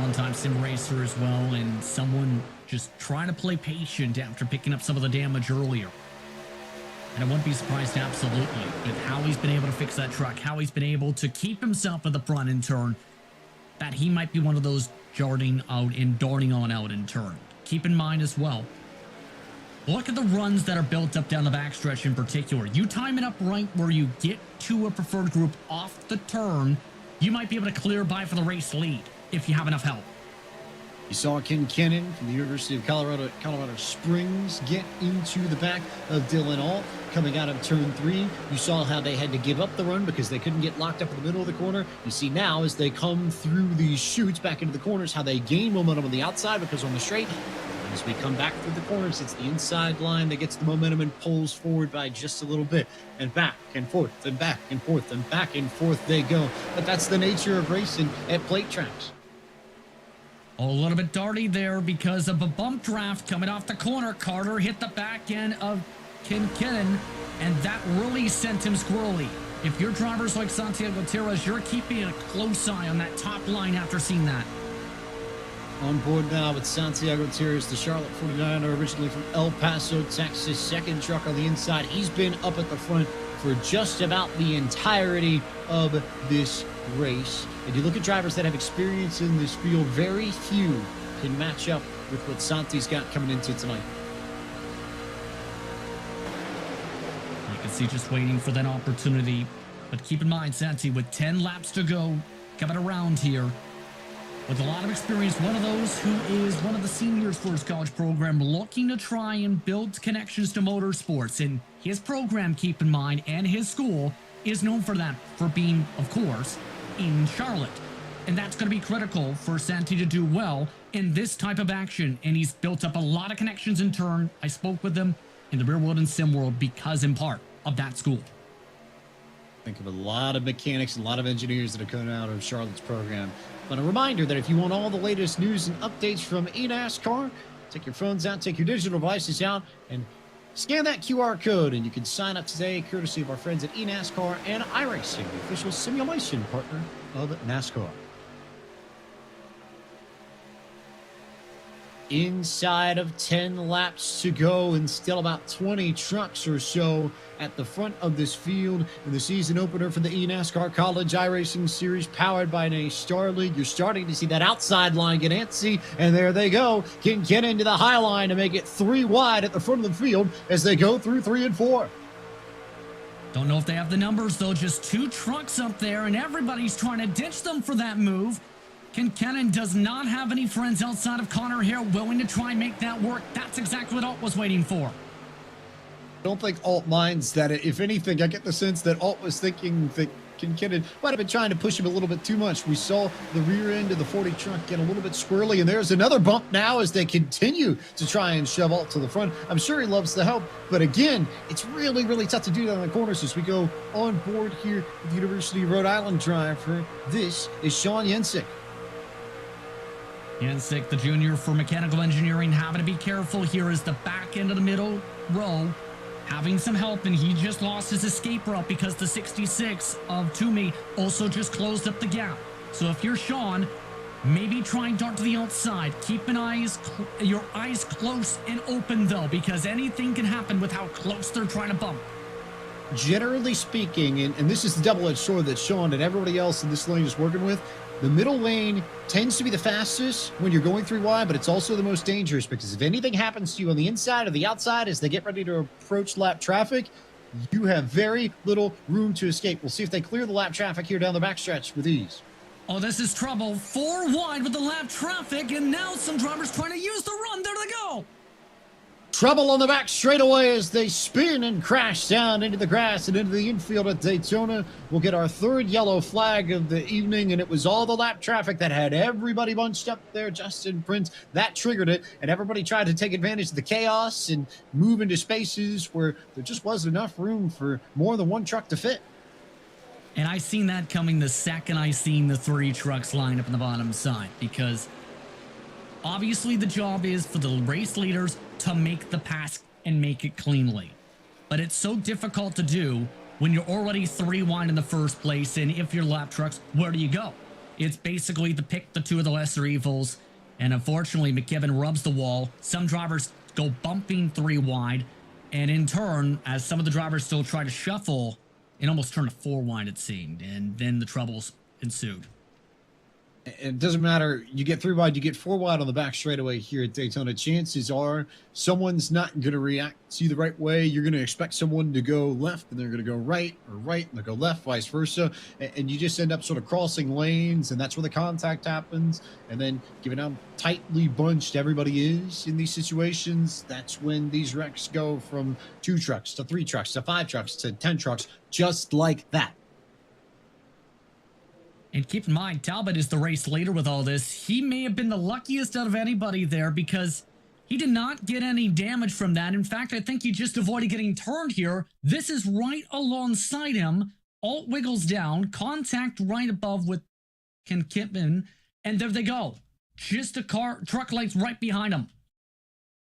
Long-time sim racer as well, and someone just trying to play patient after picking up some of the damage earlier. And I wouldn't be surprised absolutely with how he's been able to fix that truck, how he's been able to keep himself at the front in turn, that he might be one of those darting out and darting on out in turn. Keep in mind as well, look at the runs that are built up down the backstretch in particular. You time it up right where you get to a preferred group off the turn, you might be able to clear by for the race lead if you have enough help. You saw Kinkinnon from the University of Colorado Springs get into the back of Dylan Alt coming out of turn 3. You saw how they had to give up the run because they couldn't get locked up in the middle of the corner. You see now as they come through these chutes back into the corners how they gain momentum on the outside because on the straight, as we come back through the corners, it's the inside line that gets the momentum and pulls forward by just a little bit. And back and forth and back and forth and back and forth they go. But that's the nature of racing at plate tracks. A little bit darty there because of a bump draft coming off the corner. Carter hit the back end of Kinkinnon, and that really sent him squirrely. If your driver's like Santiago Gutierrez, you're keeping a close eye on that top line after seeing that. On board now with Santiago Gutierrez, the Charlotte 49er, originally from El Paso, Texas. Second truck on the inside. He's been up at the front for just about the entirety of this race. If you look at drivers that have experience in this field, very few can match up with what Santi's got coming into tonight. You can see just waiting for that opportunity. But keep in mind, Santi, with 10 laps to go, coming around here, with a lot of experience, one of those who is one of the seniors for his college program, looking to try and build connections to motorsports. And his program, keep in mind, and his school is known for that, for being, of course, in Charlotte. And that's going to be critical for Santi to do well in this type of action. And he's built up a lot of connections in turn. I spoke with him in the real world and sim world because in part of that school. Think of a lot of mechanics and a lot of engineers that are coming out of Charlotte's program. But a reminder that if you want all the latest news and updates from eNASCAR, take your phones out, take your digital devices out, and scan that QR code, and you can sign up today, courtesy of our friends at eNASCAR and iRacing, the official simulation partner of NASCAR. inside of 10 laps to go and still about 20 trucks or so at the front of this field in the season opener for the eNASCAR College iRacing Series powered by NACE Starleague. You're starting to see that outside line get antsy, and there they go. Can get into the high line to make it 3 wide at the front of the field as they go through 3 and 4. Don't know if they have the numbers, though. Just 2 trucks up there, and everybody's trying to ditch them for that move. Kincannon does not have any friends outside of Connor here willing to try and make that work. That's exactly what Alt was waiting for. I don't think Alt minds that. If anything, I get the sense that Alt was thinking that Kincannon might have been trying to push him a little bit too much. We saw the rear end of the 40 truck get a little bit squirrely, and there's another bump now as they continue to try and shove Alt to the front. I'm sure he loves the help, but again, it's really, really tough to do that on the corners as we go on board here with the University of Rhode Island driver. This is Sean Jensick. Jensick, the junior for mechanical engineering, having to be careful here as the back end of the middle row having some help, and he just lost his escape route because the 66 of Toomey also just closed up the gap. So if you're Sean, maybe try and dart to the outside. Keep your eyes close and open, though, because anything can happen with how close they're trying to bump. Generally speaking, and this is the double-edged sword that Sean and everybody else in this lane is working with, the middle lane tends to be the fastest when you're going 3 wide, but it's also the most dangerous because if anything happens to you on the inside or the outside as they get ready to approach lap traffic, you have very little room to escape. We'll see if they clear the lap traffic here down the backstretch with ease. Oh, this is trouble. 4 wide with the lap traffic, and now some drivers trying to use the run. There they go. Trouble on the back straightaway as they spin and crash down into the grass and into the infield at Daytona. We'll get our 3rd yellow flag of the evening, and it was all the lap traffic that had everybody bunched up there. Justin Prince, that triggered it, and everybody tried to take advantage of the chaos and move into spaces where there just wasn't enough room for more than 1 truck to fit. And I seen that coming the second I seen the 3 trucks line up on the bottom side, because obviously the job is for the race leaders to make the pass and make it cleanly. But it's so difficult to do when you're already 3 wide in the first place, and if you're lap trucks, where do you go? It's basically to pick the 2 of the lesser evils, and unfortunately McKibben rubs the wall. Some drivers go bumping 3 wide, and in turn, as some of the drivers still try to shuffle, it almost turned to 4 wide, it seemed, and then the troubles ensued. It doesn't matter. You get 3 wide, you get 4 wide on the back straightaway here at Daytona. Chances are someone's not going to react to you the right way. You're going to expect someone to go left, and they're going to go right, or right, and they'll go left, vice versa. And you just end up sort of crossing lanes, and that's where the contact happens. And then given how tightly bunched everybody is in these situations, that's when these wrecks go from 2 trucks to 3 trucks to 5 trucks to 10 trucks, just like that. And keep in mind, Talbot is the race leader with all this. He may have been the luckiest out of anybody there because he did not get any damage from that. In fact, I think he just avoided getting turned here. This is right alongside him. Alt wiggles down, contact right above with Kincannon, and there they go. Just a truck lights right behind him.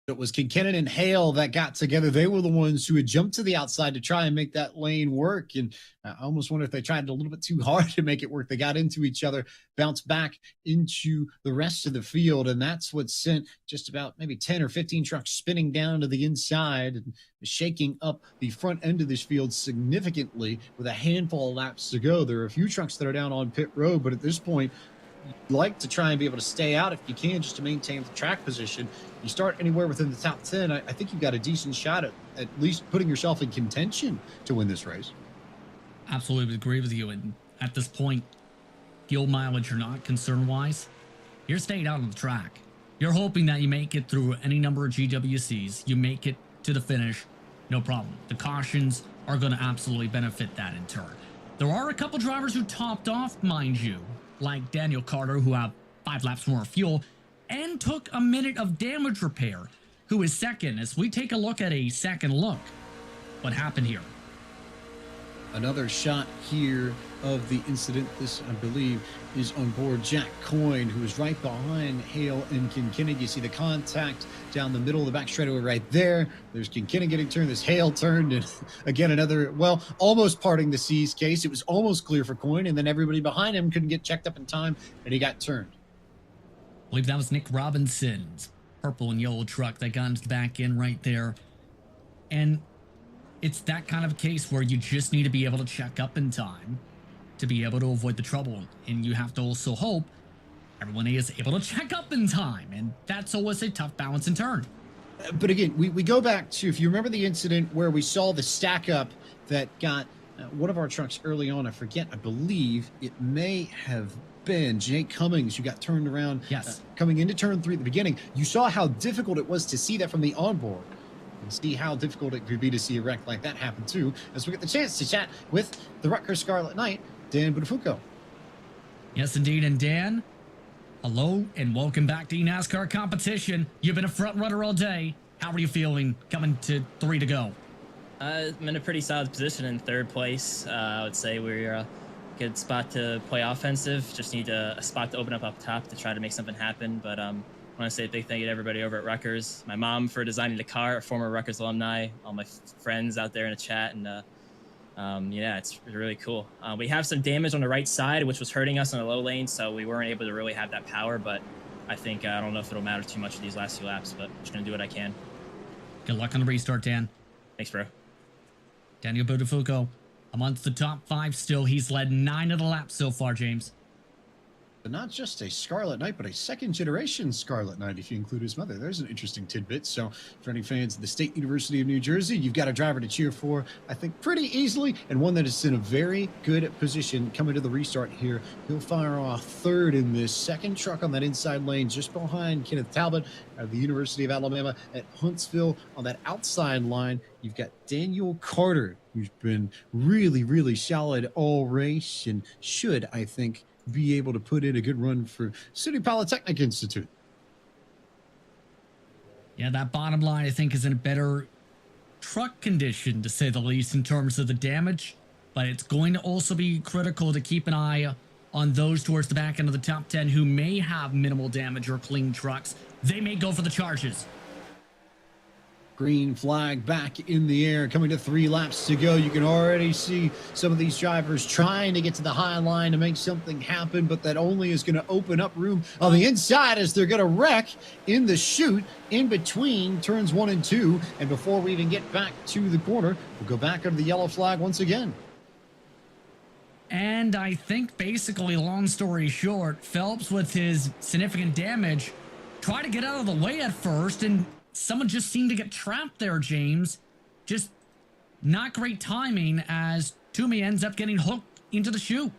It was Kincannon and Hale that got together. They were the ones who had jumped to the outside to try and make that lane work. And I almost wonder if they tried a little bit too hard to make it work. They got into each other, bounced back into the rest of the field. And that's what sent just about maybe 10 or 15 trucks spinning down to the inside and shaking up the front end of this field significantly with a handful of laps to go. There are a few trucks that are down on pit road, but at this point, you'd like to try and be able to stay out if you can just to maintain the track position. You start anywhere within the top 10, I think you've got a decent shot at least putting yourself in contention to win this race. Absolutely agree with you. And at this point, fuel mileage or not, concern-wise, you're staying out on the track. You're hoping that you make it through any number of GWCs. You make it to the finish, no problem. The cautions are going to absolutely benefit that in turn. There are a couple drivers who topped off, mind you, like Daniel Carter, who have 5 laps more fuel and took a minute of damage repair, who is second. As we take a look at a second look, what happened here? Another shot here of the incident. This, I believe, is on board Jack Coyne, who is right behind Hale and Kincannon. You see the contact down the middle of the back straightaway right there. There's Kincannon getting turned. There's Hale turned. And again, another, well, almost parting the seas case. It was almost clear for Coyne, and then everybody behind him couldn't get checked up in time, and he got turned. I believe that was Nick Robinson's purple and yellow truck that got into the back end right there. And it's that kind of case where you just need to be able to check up in time to be able to avoid the trouble. And you have to also hope everyone is able to check up in time. And that's always a tough balance and turn. But again, we go back to, if you remember the incident where we saw the stack up that got one of our trucks early on, I forget, I believe it may have been Jake Cummings who got turned around. Yes. Coming into turn 3 at the beginning. You saw how difficult it was to see that from the onboard. And see how difficult it could be to see a wreck like that happen too, as we get the chance to chat with the Rutgers Scarlet Knight, Dan Buttafuoco. Yes, indeed. And Dan, hello and welcome back to eNASCAR competition. You've been a front runner all day. How are you feeling coming to 3 to go? I'm in a pretty solid position in 3rd place. I would say we're a good spot to play offensive. Just need a spot to open up top to try to make something happen. But I want to say a big thank you to everybody over at Rutgers. My mom for designing the car, a former Rutgers alumni, all my friends out there in the chat, and yeah, it's really cool. We have some damage on the right side, which was hurting us in the low lane, so we weren't able to really have that power. But I think I don't know if it'll matter too much these last few laps, but I'm just gonna do what I can. Good luck on the restart, Dan. Thanks, bro. Daniel Buttafuoco amongst the top 5 still. He's led 9 of the laps so far, James. But not just a Scarlet Knight, but a second-generation Scarlet Knight, if you include his mother. There's an interesting tidbit. So for any fans of the State University of New Jersey, you've got a driver to cheer for, I think, pretty easily, and one that is in a very good position coming to the restart here. He'll fire off 3rd in this second truck on that inside lane, just behind Kenneth Talbot at the University of Alabama at Huntsville. On that outside line, you've got Daniel Carter, who's been really, really solid all race and should, I think, be able to put in a good run for City Polytechnic Institute. Yeah, that bottom line, I think, is in a better truck condition, to say the least, in terms of the damage. But it's going to also be critical to keep an eye on those towards the back end of the top 10 who may have minimal damage or clean trucks. They may go for the charges. Green flag back in the air, coming to 3 laps to go. You can already see some of these drivers trying to get to the high line to make something happen, but that only is going to open up room on the inside as they're going to wreck in the chute in between turns 1 and 2. And before we even get back to the corner, we'll go back under the yellow flag once again. And I think basically, long story short, Phelps with his significant damage tried to get out of the way at first, and someone just seemed to get trapped there, James. Just not great timing as Toomey ends up getting hooked into the chute.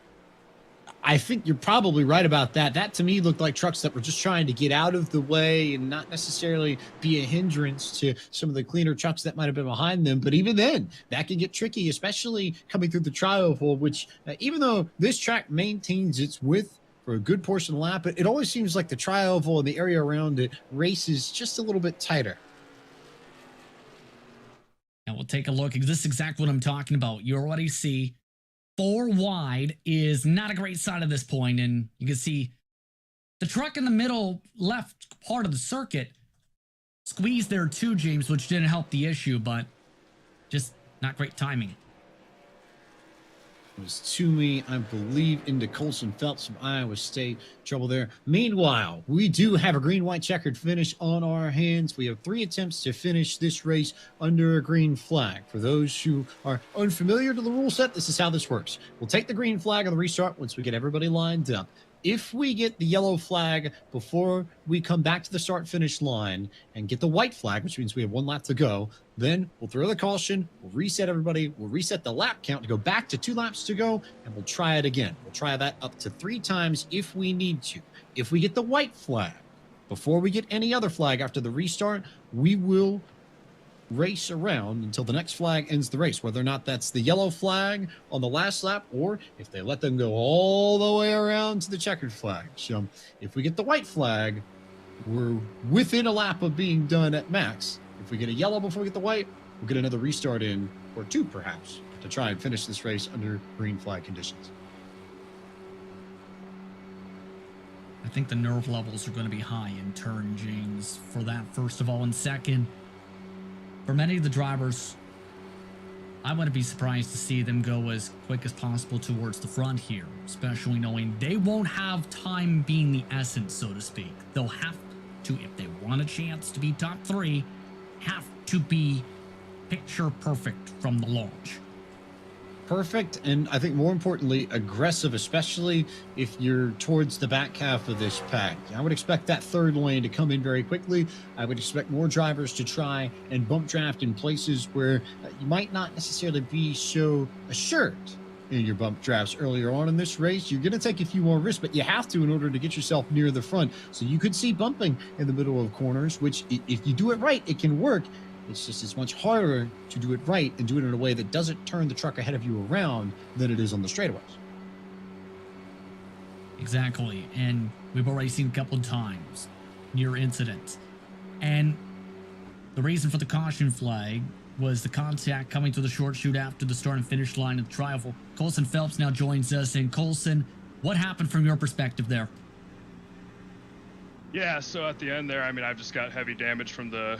I think you're probably right about that. That to me looked like trucks that were just trying to get out of the way and not necessarily be a hindrance to some of the cleaner trucks that might have been behind them. But even then, that can get tricky, especially coming through the tri-oval, which even though this track maintains its width for a good portion of the lap, it always seems like the tri-oval and the area around it races just a little bit tighter. Now we'll take a look. This is exactly what I'm talking about. You already see 4 wide is not a great sign at this point, and you can see the truck in the middle left part of the circuit squeezed there too, James, which didn't help the issue, but just not great timing. It was Toomey, I believe, into Colson Phelps from Iowa State. Trouble there. Meanwhile, we do have a green-white checkered finish on our hands. We have 3 attempts to finish this race under a green flag. For those who are unfamiliar to the rule set, this is how this works. We'll take the green flag on the restart once we get everybody lined up. If we get the yellow flag before we come back to the start-finish line and get the white flag, which means we have 1 lap to go, then we'll throw the caution, we'll reset everybody, we'll reset the lap count to go back to 2 laps to go, and we'll try it again. We'll try that up to 3 times if we need to. If we get the white flag before we get any other flag after the restart, we will race around until the next flag ends the race, whether or not that's the yellow flag on the last lap or if they let them go all the way around to the checkered flag. So if we get the white flag, we're within a lap of being done at max. If we get a yellow before we get the white, we'll get another restart in, or 2 perhaps, to try and finish this race under green flag conditions. I think the nerve levels are going to be high in turn, James, for that first of all. And second, for many of the drivers, I wouldn't be surprised to see them go as quick as possible towards the front here, especially knowing they won't have time being the essence, so to speak. They'll have to, if they want a chance to be top 3, have to be picture perfect from the launch. Perfect, and I think more importantly, aggressive, especially if you're towards the back half of this pack. I would expect that third lane to come in very quickly. I would expect more drivers to try and bump draft in places where you might not necessarily be so assured in your bump drafts earlier on in this race. You're going to take a few more risks, but you have to in order to get yourself near the front. So you could see bumping in the middle of corners, which if you do it right, it can work. It's just it's much harder to do it right and do it in a way that doesn't turn the truck ahead of you around than it is on the straightaways. Exactly, and we've already seen a couple of times near incidents. And the reason for the caution flag was the contact coming to the short chute after the start and finish line of the trial. Colson Phelps now joins us. And Colson, what happened from your perspective there? Yeah, so at the end there, I mean, I've just got heavy damage from the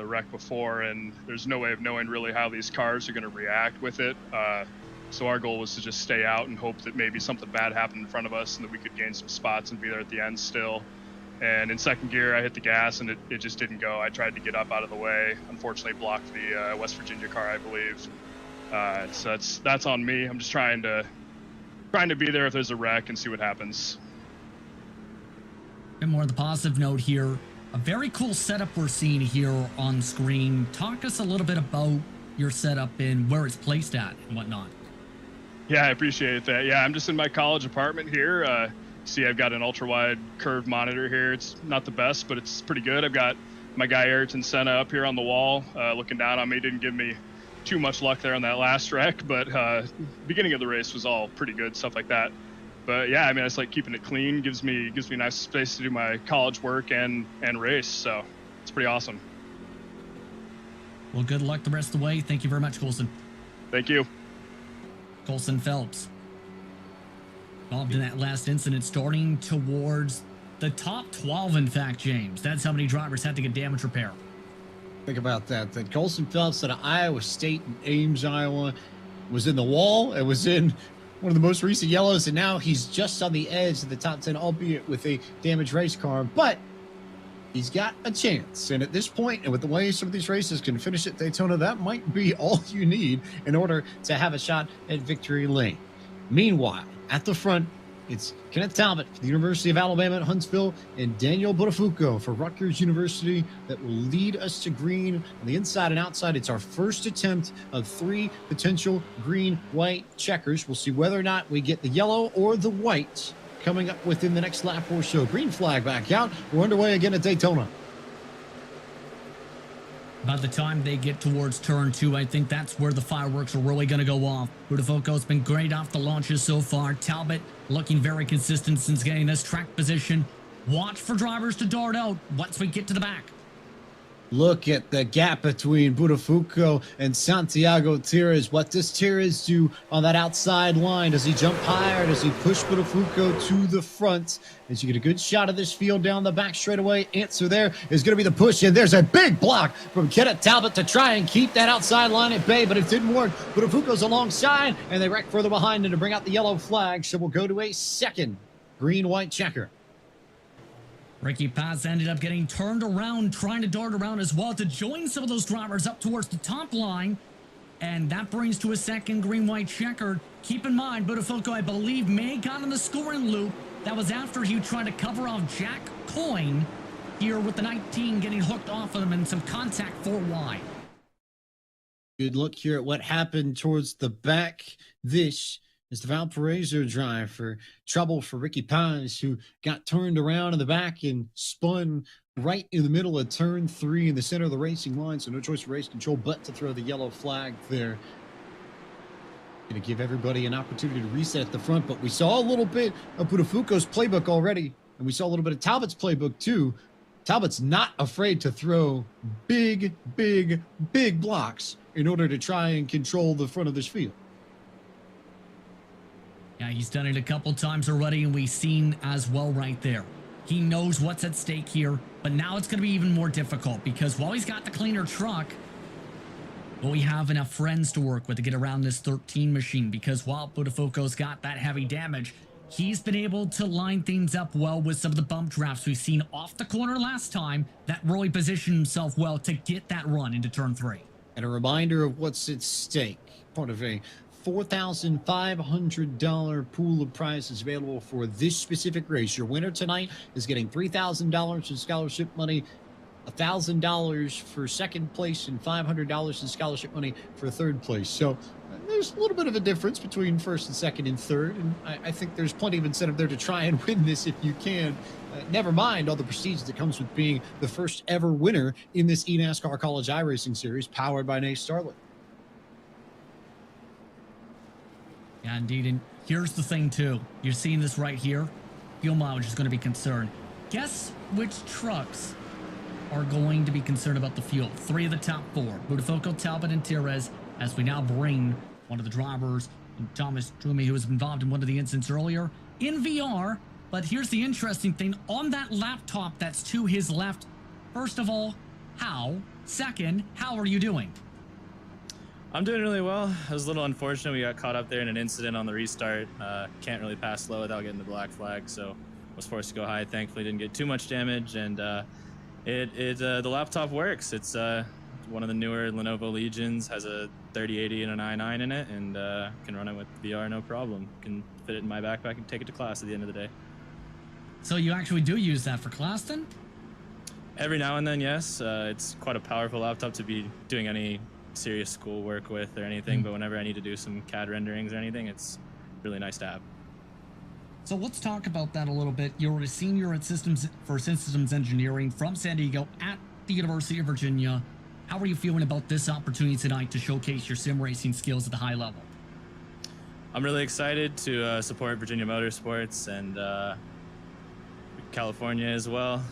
wreck before, and there's no way of knowing really how these cars are going to react with it. So our goal was to just stay out and hope that maybe something bad happened in front of us and that we could gain some spots and be there at the end still. And in second gear, I hit the gas and it just didn't go. I tried to get up out of the way. Unfortunately, blocked the West Virginia car, I believe. So that's on me. I'm just trying to be there if there's a wreck and see what happens. And more on the positive note here, a very cool setup we're seeing here on screen. Talk us a little bit about your setup and where it's placed at and whatnot. Yeah, I appreciate that. Yeah, I'm just in my college apartment here. See, I've got an ultra-wide curved monitor here. It's not the best, but it's pretty good. I've got my guy Ayrton Senna up here on the wall looking down on me. Didn't give me too much luck there on that last wreck, but beginning of the race was all pretty good, stuff like that. But yeah, I mean, it's like keeping it clean gives me a nice space to do my college work and race. So it's pretty awesome. Well, good luck the rest of the way. Thank you very much, Colson. Thank you. Colson Phelps. Involved in that last incident, starting towards the top 12, in fact, James. That's how many drivers had to get damage repair. Think about that. That Colson Phelps out of Iowa State in Ames, Iowa, was in the wall. It was in one of the most recent yellows, and now he's just on the edge of the top 10, albeit with a damaged race car. But he's got a chance. And at this point, and with the way some of these races can finish at Daytona, that might be all you need in order to have a shot at victory lane. Meanwhile, at the front, it's Kenneth Talbot for the University of Alabama at Huntsville and Daniel Buttafuoco for Rutgers University that will lead us to green on the inside and outside. It's our first attempt of 3 potential green-white checkers. We'll see whether or not we get the yellow or the white coming up within the next lap or so. Green flag back out. We're underway again at Daytona. By the time they get towards turn 2, I think that's where the fireworks are really going to go off. Buttafuoco's been great off the launches so far. Talbot looking very consistent since getting this track position. Watch for drivers to dart out once we get to the back. Look at the gap between Buttafuoco and Santiago Tires. What does Tires do on that outside line? Does he jump higher? Does he push Buttafuoco to the front? As you get a good shot of this field down the back straightaway, answer there is going to be the push, and there's a big block from Kenneth Talbot to try and keep that outside line at bay, but it didn't work. Buttafuoco's alongside, and they wreck further behind him to bring out the yellow flag, so we'll go to a second green-white checker. Ricky Paz ended up getting turned around, trying to dart around as well to join some of those drivers up towards the top line. And that brings to a second green-white checker. Keep in mind, Buttafuoco, I believe, may have gotten the scoring loop. That was after he tried to cover off Jack Coyne here with the 19 getting hooked off of him and some contact 4 wide. Good look here at what happened towards the back. This is the Valparaiso drive for trouble for Ricky Paz, who got turned around in the back and spun right in the middle of turn 3 in the center of the racing line. So no choice for race control but to throw the yellow flag there. Going to give everybody an opportunity to reset at the front, but we saw a little bit of Buttafuoco's playbook already, and we saw a little bit of Talbot's playbook too. Talbot's not afraid to throw big blocks in order to try and control the front of this field. Yeah, he's done it a couple times already, and we've seen as well right there. He knows what's at stake here, but now it's going to be even more difficult because while he's got the cleaner truck, will we have enough friends to work with to get around this 13 machine? Because while Buttafuoco's got that heavy damage, He's been able to line things up well with some of the bump drafts we've seen off the corner last time that really positioned himself well to get that run into turn 3. And a reminder of what's at stake. Part of a $4,500 pool of prizes available for this specific race. Your winner tonight is getting $3,000 in scholarship money, $1,000 for second place, and $500 in scholarship money for third place. So there's a little bit of a difference between first and second and third, and I think there's plenty of incentive there to try and win this if you can. Never mind all the prestige that comes with being the first ever winner in this eNASCAR College iRacing Series powered by NACE Starleague. Yeah, indeed. And here's the thing, too. You're seeing this right here. Fuel mileage is going to be concerned. Guess which trucks are going to be concerned about the fuel? 3 of the top 4. Budafoco, Talbot, and Tires, as we now bring one of the drivers, Thomas Toomey, who was involved in one of the incidents earlier, in VR. But here's the interesting thing. On that laptop that's to his left, first of all, how? Second, how are you doing? I'm doing really well. It was a little unfortunate. We got caught up there in an incident on the restart. Can't really pass low without getting the black flag, so was forced to go high. Thankfully, didn't get too much damage, and the laptop works. It's one of the newer Lenovo Legions, has a 3080 and an i9 in it, and can run it with VR no problem. Can fit it in my backpack and take it to class at the end of the day. So you actually do use that for class then? Every now and then, yes. It's quite a powerful laptop to be doing any serious school work with or anything, but whenever I need to do some CAD renderings or anything, it's really nice to have. So let's talk about that a little bit. You're a senior at Systems Engineering from San Diego at the University of Virginia. How are you feeling about this opportunity tonight to showcase your sim racing skills at the high level? I'm really excited to support Virginia Motorsports and California as well.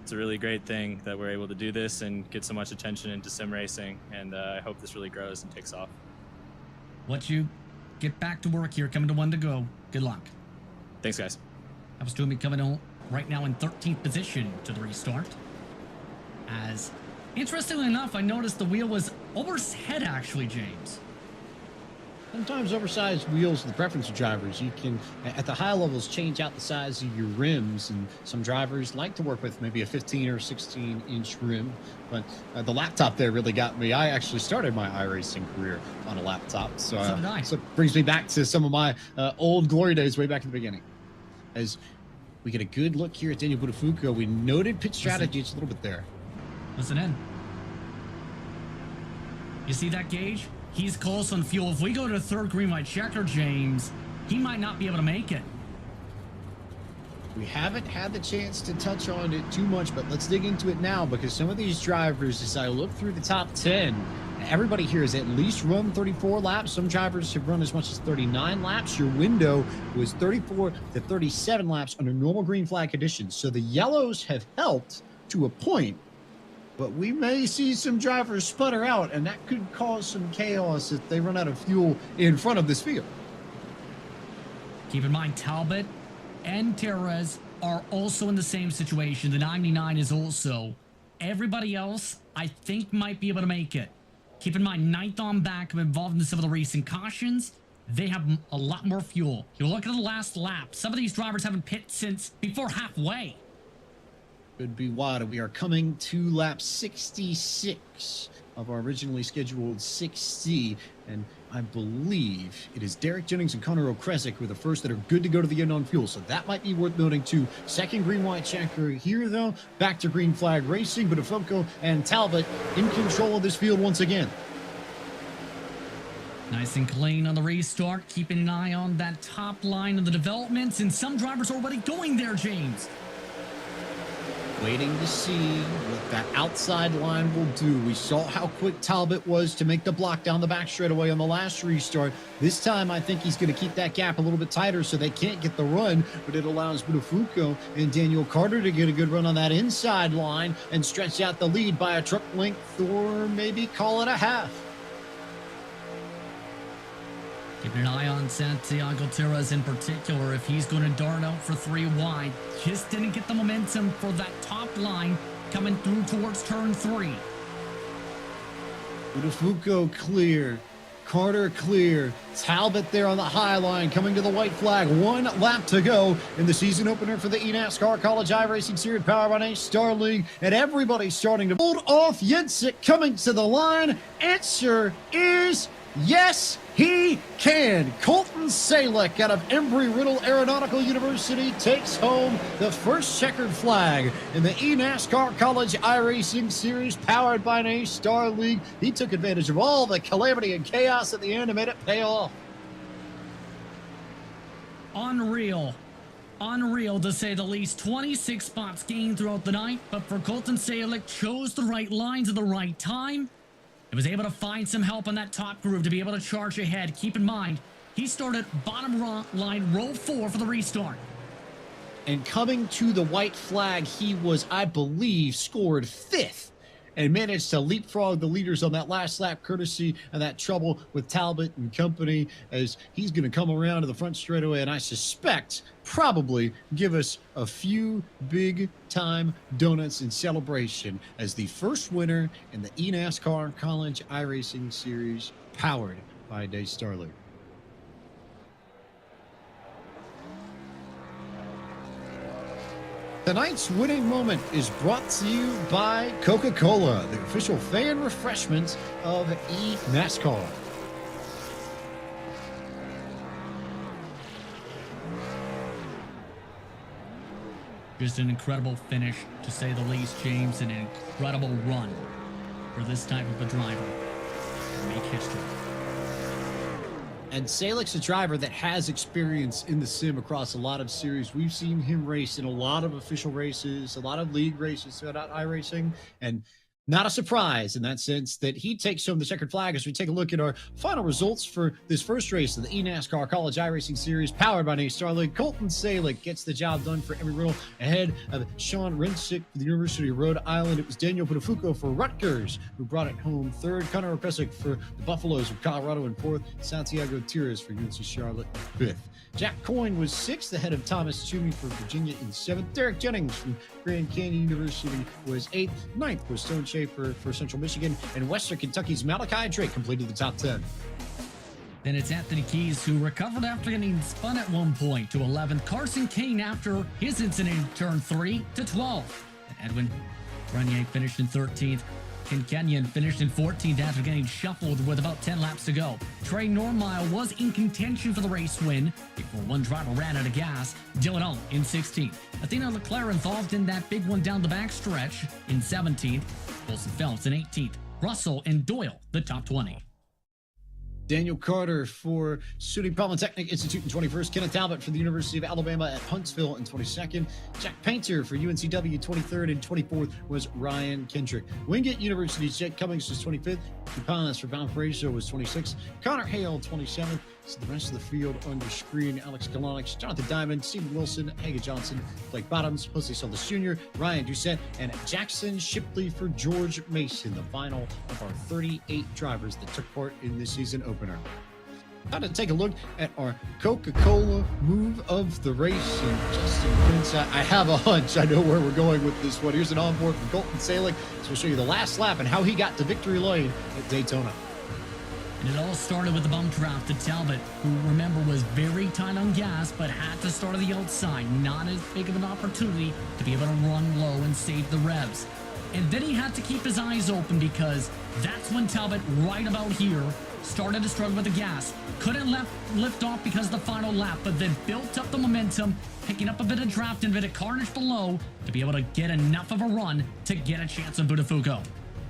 It's a really great thing that we're able to do this and get so much attention into sim racing, and I hope this really grows and takes off. Once you get back to work here, coming to 1 to go, good luck. Thanks, guys. That was Toomey coming on right now in 13th position to the restart. As, interestingly enough, I noticed the wheel was over his head, actually, James. Sometimes oversized wheels are the preference of drivers. You can, at the high levels, change out the size of your rims, and some drivers like to work with maybe a 15 or 16-inch rim. But the laptop there really got me. I actually started my iRacing career on a laptop, so it brings me back to some of my old glory days way back in the beginning. As we get a good look here at Daniel Budafoco, we noted pit strategy just a little bit there. Listen in. You see that gauge? He's close on fuel. If we go to the third green light checker, James, he might not be able to make it. We haven't had the chance to touch on it too much, but let's dig into it now, because some of these drivers, as I look through the top 10, everybody here has at least run 34 laps. Some drivers have run as much as 39 laps. Your window was 34 to 37 laps under normal green flag conditions. So the yellows have helped to a point, but we may see some drivers sputter out, and that could cause some chaos if they run out of fuel in front of this field. Keep in mind, Talbot and Tires are also in the same situation. The 99 is also. Everybody else, I think, might be able to make it. Keep in mind, ninth on back, involved in some of the racing cautions. They have a lot more fuel. You look at the last lap. Some of these drivers haven't pit since before halfway. Could be wild. We are coming to lap 66 of our originally scheduled 60, and I believe it is Derek Jennings and Connor O'Kresick who are the first that are good to go to the end on fuel, so that might be worth noting too. Second green white checker here, though. Back to green flag racing, but Budafoco and Talbot in control of this field once again. Nice and clean on the restart, keeping an eye on that top line of the developments, and some drivers are already going there, James. Waiting to see what that outside line will do. We saw how quick Talbot was to make the block down the back straightaway on the last restart. This time, I think he's going to keep that gap a little bit tighter so they can't get the run, but it allows Budafoco and Daniel Carter to get a good run on that inside line and stretch out the lead by a truck length, or maybe call it a half. Keeping an eye on Santiago Tires in particular, if he's going to dart out for 3 wide. Just didn't get the momentum for that top line coming through towards turn 3. Budafoco clear. Carter clear. Talbot there on the high line, coming to the white flag. 1 lap to go in the season opener for the eNASCAR College iRacing Series powered by NACE Starleague. And everybody's starting to hold off Jensic coming to the line. Answer is yes, he can. Colton Salek out of Embry-Riddle Aeronautical University takes home the first checkered flag in the eNASCAR College iRacing Series powered by NACE Starleague. He took advantage of all the calamity and chaos at the end and made it pay off. Unreal. Unreal, to say the least. 26 spots gained throughout the night, but for Colton Salek, chose the right lines at the right time. He was able to find some help on that top groove to be able to charge ahead. Keep in mind, he started bottom line, row 4 for the restart. And coming to the white flag, he was, I believe, scored 5th and managed to leapfrog the leaders on that last lap, courtesy of that trouble with Talbot and company, as he's going to come around to the front straightaway, and I suspect probably give us a few big-time donuts in celebration as the first winner in the eNASCAR College iRacing Series powered by NACE Starleague. Tonight's winning moment is brought to you by Coca-Cola, the official fan refreshment of eNASCAR. Just an incredible finish, to say the least, James. An incredible run for this type of a driver to make history. And Salek's a driver that has experience in the sim across a lot of series. We've seen him race in a lot of official races, a lot of league races throughout iRacing, and not a surprise in that sense that he takes home the checkered flag as we take a look at our final results for this first race of the eNASCAR College iRacing Series powered by NACE Starleague. Colton Salek gets the job done for Embry-Riddle ahead of Sean Rensick for the University of Rhode Island. It was Daniel Buttafuoco for Rutgers who brought it home third. Connor O'Kresick for the Buffaloes of Colorado in fourth. Santiago Tires for UNC Charlotte in fifth. Jack Coyne was sixth ahead of Thomas Toomey for Virginia in seventh. Derek Jennings from Grand Canyon University was eighth. Ninth was Stone Schaefer for Central Michigan. And Western Kentucky's Malachi Drake completed the top 10. Then it's Anthony Keys, who recovered after getting spun at one point, to 11th. Carson Kane after his incident in turn 3 to 12th. And Edwin Grenier finished in 13th. Ken Kenyon finished in 14th after getting shuffled with about 10 laps to go. Trey Normile was in contention for the race win before one driver ran out of gas. Dylan Hull in 16th. Athena Leclerc involved in that big one down the backstretch in 17th. Wilson Phelps in 18th. Russell and Doyle, the top 20. Daniel Carter for SUNY Polytechnic Institute in 21st. Kenneth Talbot for the University of Alabama at Huntsville in 22nd. Jack Painter for UNCW 23rd, and 24th was Ryan Kendrick. Wingate University's Jake Cummings was 25th. DuPont's for Valparaiso was 26th. Connor Hale 27th. So the rest of the field on your screen: Alex Galanix, Jonathan Diamond, Stephen Wilson, Haga Johnson, Blake Bottoms, Jose Solis Jr., Ryan Doucette, and Jackson Shipley for George Mason, the final of our 38 drivers that took part in this season opener. Time to take a look at our Coca-Cola move of the race. And Justin Prince, I have a hunch. I know where we're going with this one. Here's an onboard from Colton Salek. So we'll show you the last lap and how he got to victory lane at Daytona. And it all started with the bump draft to Talbot, who, remember, was very tight on gas, but had to start on the outside. Not as big of an opportunity to be able to run low and save the revs. And then he had to keep his eyes open, because that's when Talbot, right about here, started to struggle with the gas. Couldn't lift off because of the final lap, but then built up the momentum, picking up a bit of draft and a bit of carnage below to be able to get enough of a run to get a chance on Buttafuoco.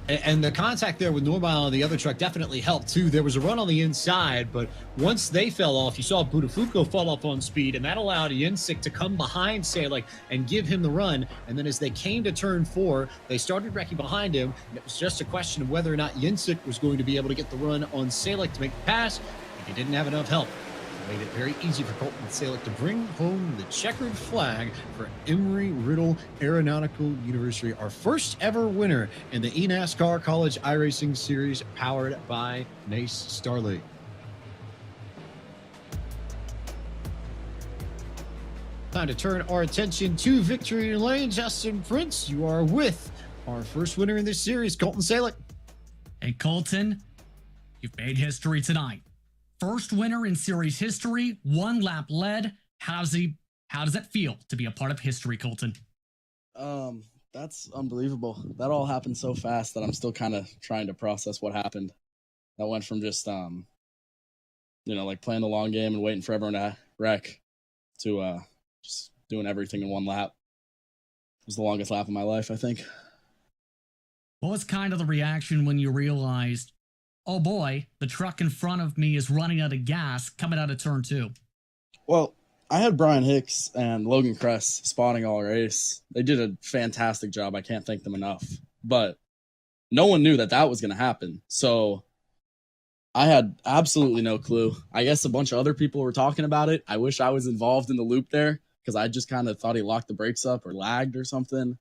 And the contact there with Normile and the other truck definitely helped too. There was a run on the inside, but once they fell off, you saw Buttafuoco fall off on speed, and that allowed Jensic to come behind Salek and give him the run. And then as they came to turn 4, they started wrecking behind him, and it was just a question of whether or not Jensic was going to be able to get the run on Salek to make the pass, and he didn't have enough help. Made it very easy for Colton Salek to bring home the checkered flag for Embry-Riddle Aeronautical University, our first ever winner in the eNASCAR College iRacing Series powered by NACE Starleague. Time to turn our attention to victory lane. Justin Prince, you are with our first winner in this series, Colton Salek. Hey, Colton, You've made history tonight. First winner in series history, 1 lap led. How does it feel to be a part of history, Colton? That's unbelievable. That all happened so fast that I'm still kind of trying to process what happened. That went from just like playing the long game and waiting for everyone to wreck to just doing everything in 1 lap. It was the longest lap of my life, I think. What was kind of the reaction when you realized, oh boy, the truck in front of me is running out of gas coming out of turn 2? Well, I had Brian Hicks and Logan Kress spotting all race. They did a fantastic job. I can't thank them enough. But no one knew that was going to happen. So I had absolutely no clue. I guess a bunch of other people were talking about it. I wish I was involved in the loop there because I just kind of thought he locked the brakes up or lagged or something.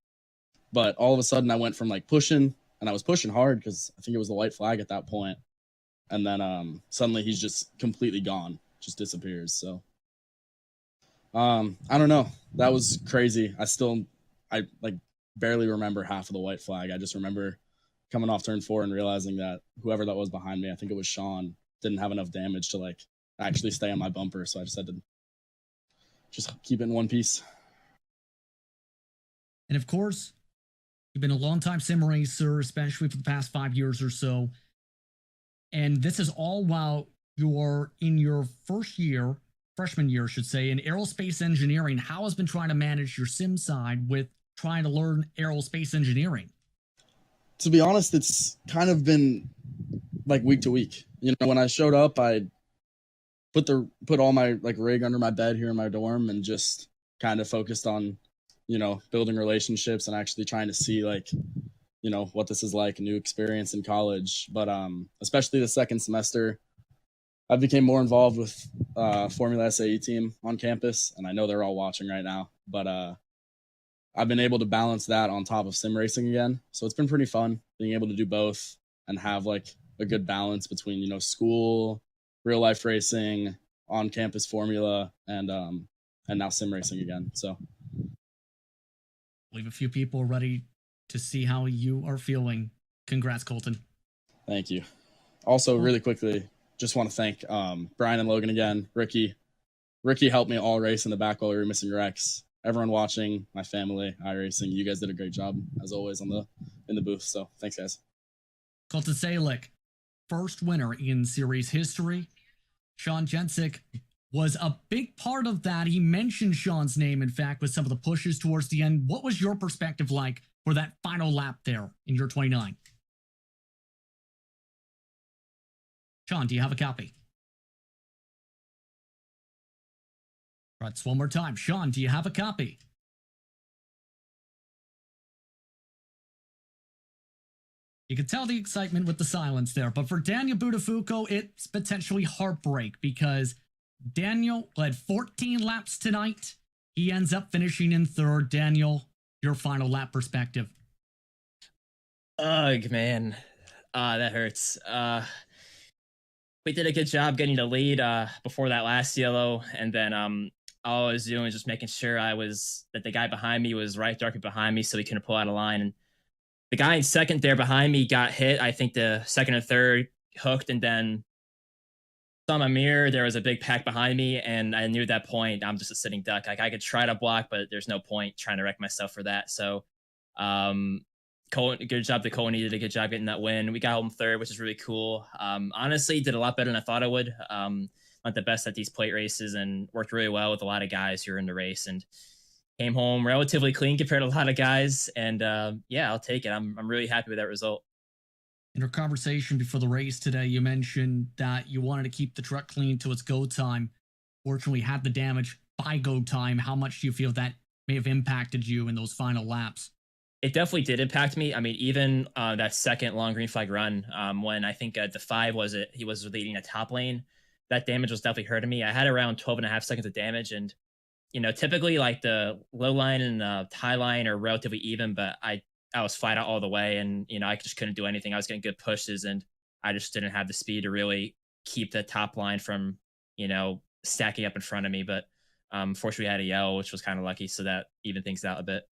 But all of a sudden I went from like pushing, and I was pushing hard because I think it was the white flag at that point. And then suddenly he's just completely gone, just disappears. So I don't know. That was crazy. I like barely remember half of the white flag. I just remember coming off turn 4 and realizing that whoever that was behind me, I think it was Sean, didn't have enough damage to like actually stay on my bumper. So I just had to just keep it in one piece. And of course, you've been a long-time sim racer, especially for the past 5 years or so. And this is all while you're in your freshman year, I should say, in aerospace engineering. How has been trying to manage your sim side with trying to learn aerospace engineering? To be honest, it's kind of been like week to week. When I showed up, I put all my like rig under my bed here in my dorm and just kind of focused on, building relationships and actually trying to see like, what this is like, a new experience in college. But especially the second semester, I became more involved with Formula SAE team on campus, and I know they're all watching right now. But I've been able to balance that on top of sim racing again. So it's been pretty fun being able to do both and have like a good balance between, school, real life racing, on campus formula, and now sim racing again. So I believe a few people are ready to see how you are feeling. Congrats, Colton. Thank you. Also, really quickly, just want to thank Brian and Logan again. Ricky helped me all race in the back while we were missing wrecks. Everyone watching, my family, iRacing, you guys did a great job as always in the booth. So thanks, guys. Colton Salick, first winner in series history. Sean Jensick was a big part of that. He mentioned Sean's name, in fact, with some of the pushes towards the end. What was your perspective like for that final lap there in your 29? Sean, do you have a copy? Try this one more time. Sean, do you have a copy? You can tell the excitement with the silence there, but for Daniel Buttafuoco, it's potentially heartbreak because Daniel led 14 laps tonight. He ends up finishing in third. Daniel, your final lap perspective. Ugh, man. That hurts. We did a good job getting the lead before that last yellow, and then all I was doing was just making sure that the guy behind me was right directly behind me so he couldn't pull out of line. And the guy in second there behind me got hit. I think the second and third hooked, and then saw my mirror. There was a big pack behind me, and I knew at that point I'm just a sitting duck. Like I could try to block, but there's no point trying to wreck myself for that. So, good job to Colton. He did a good job getting that win. We got home third, which is really cool. Honestly, did a lot better than I thought I would. Not the best at these plate races, and worked really well with a lot of guys who were in the race, and came home relatively clean compared to a lot of guys. And yeah, I'll take it. I'm really happy with that result. In our conversation before the race today, you mentioned that you wanted to keep the truck clean till its go time. Fortunately, had the damage by go time. How much do you feel that may have impacted you in those final laps? It definitely did impact me. I mean, even that second long green flag run, when I think the 5 he was leading a top lane, that damage was definitely hurting me. I had around 12 and a half seconds of damage, and typically like the low line and high line are relatively even, but I was flat out all the way, and I just couldn't do anything. I was getting good pushes, and I just didn't have the speed to really keep the top line from stacking up in front of me. But fortunately, I had a yellow, which was kind of lucky, so that evened things out a bit.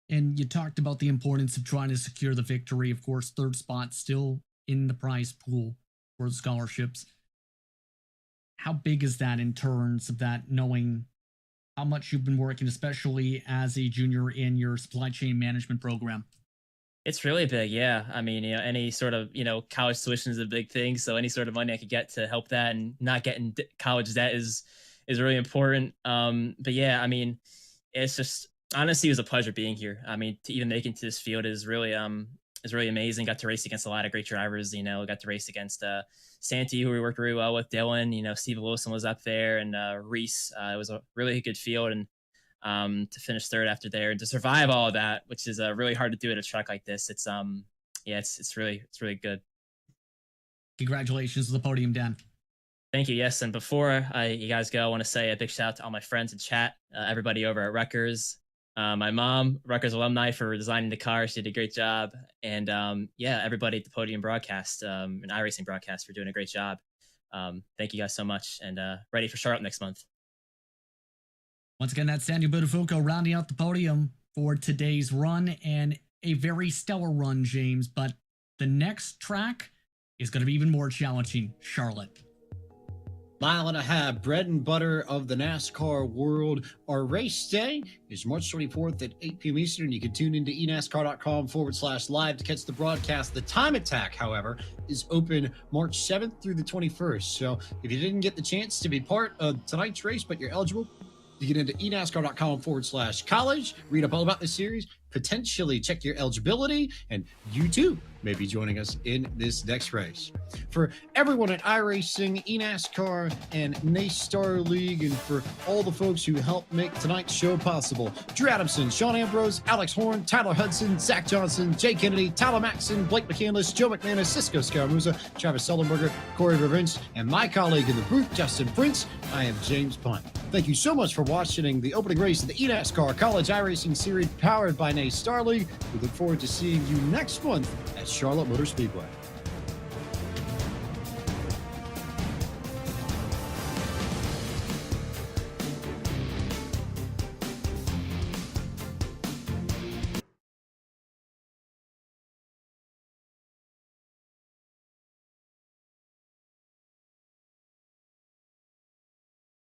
And you talked about the importance of trying to secure the victory. Of course, third spot still in the prize pool for the scholarships. How big is that in terms of that, knowing how much you've been working, especially as a junior in your supply chain management program? It's really big, yeah. I mean, any sort of, college tuition is a big thing. So any sort of money I could get to help that and not getting college debt is really important. But yeah, I mean, it's just, honestly, it was a pleasure being here. I mean, to even make it to this field is really amazing. Got to race against a lot of great drivers. Got to race against Santi, who we worked really well with. Dylan, Steve Wilson was up there, and Reese. It was a really good field, and to finish third after there and to survive all of that, which is really hard to do at a track like this. It's it's really good. Congratulations to the podium, Dan. Thank you. Yes, and before you guys go, I want to say a big shout out to all my friends in chat, everybody over at Rutgers, my mom, Rutgers alumni, for designing the car. She did a great job, and everybody at the podium broadcast and iRacing broadcast for doing a great job. Thank you guys so much, and ready for Charlotte next month. Once again, that's Daniel Buttafuoco rounding out the podium for today's run, and a very stellar run, James. But the next track is going to be even more challenging, Charlotte. Mile and a half, bread and butter of the NASCAR world. Our race day is March 24th at 8 p.m. Eastern. You can tune into eNASCAR.com/live to catch the broadcast. The time attack, however, is open March 7th through the 21st. So if you didn't get the chance to be part of tonight's race, but you're eligible, you get into eNASCAR.com/college, read up all about the series, potentially check your eligibility, and you too may be joining us in this next race. For everyone at iRacing, eNASCAR, and NACE Starleague, and for all the folks who helped make tonight's show possible, Drew Adamson, Sean Ambrose, Alex Horn, Tyler Hudson, Zach Johnson, Jay Kennedy, Tyler Maxson, Blake McCandless, Joe McManus, Cisco Scaramuza, Travis Sullenberger, Corey Revenge, and my colleague in the booth, Justin Prince. I am James Punt. Thank you so much for watching the opening race of the eNASCAR College iRacing Series powered by NACE Starleague. We look forward to seeing you next month at Charlotte Motor Speedway.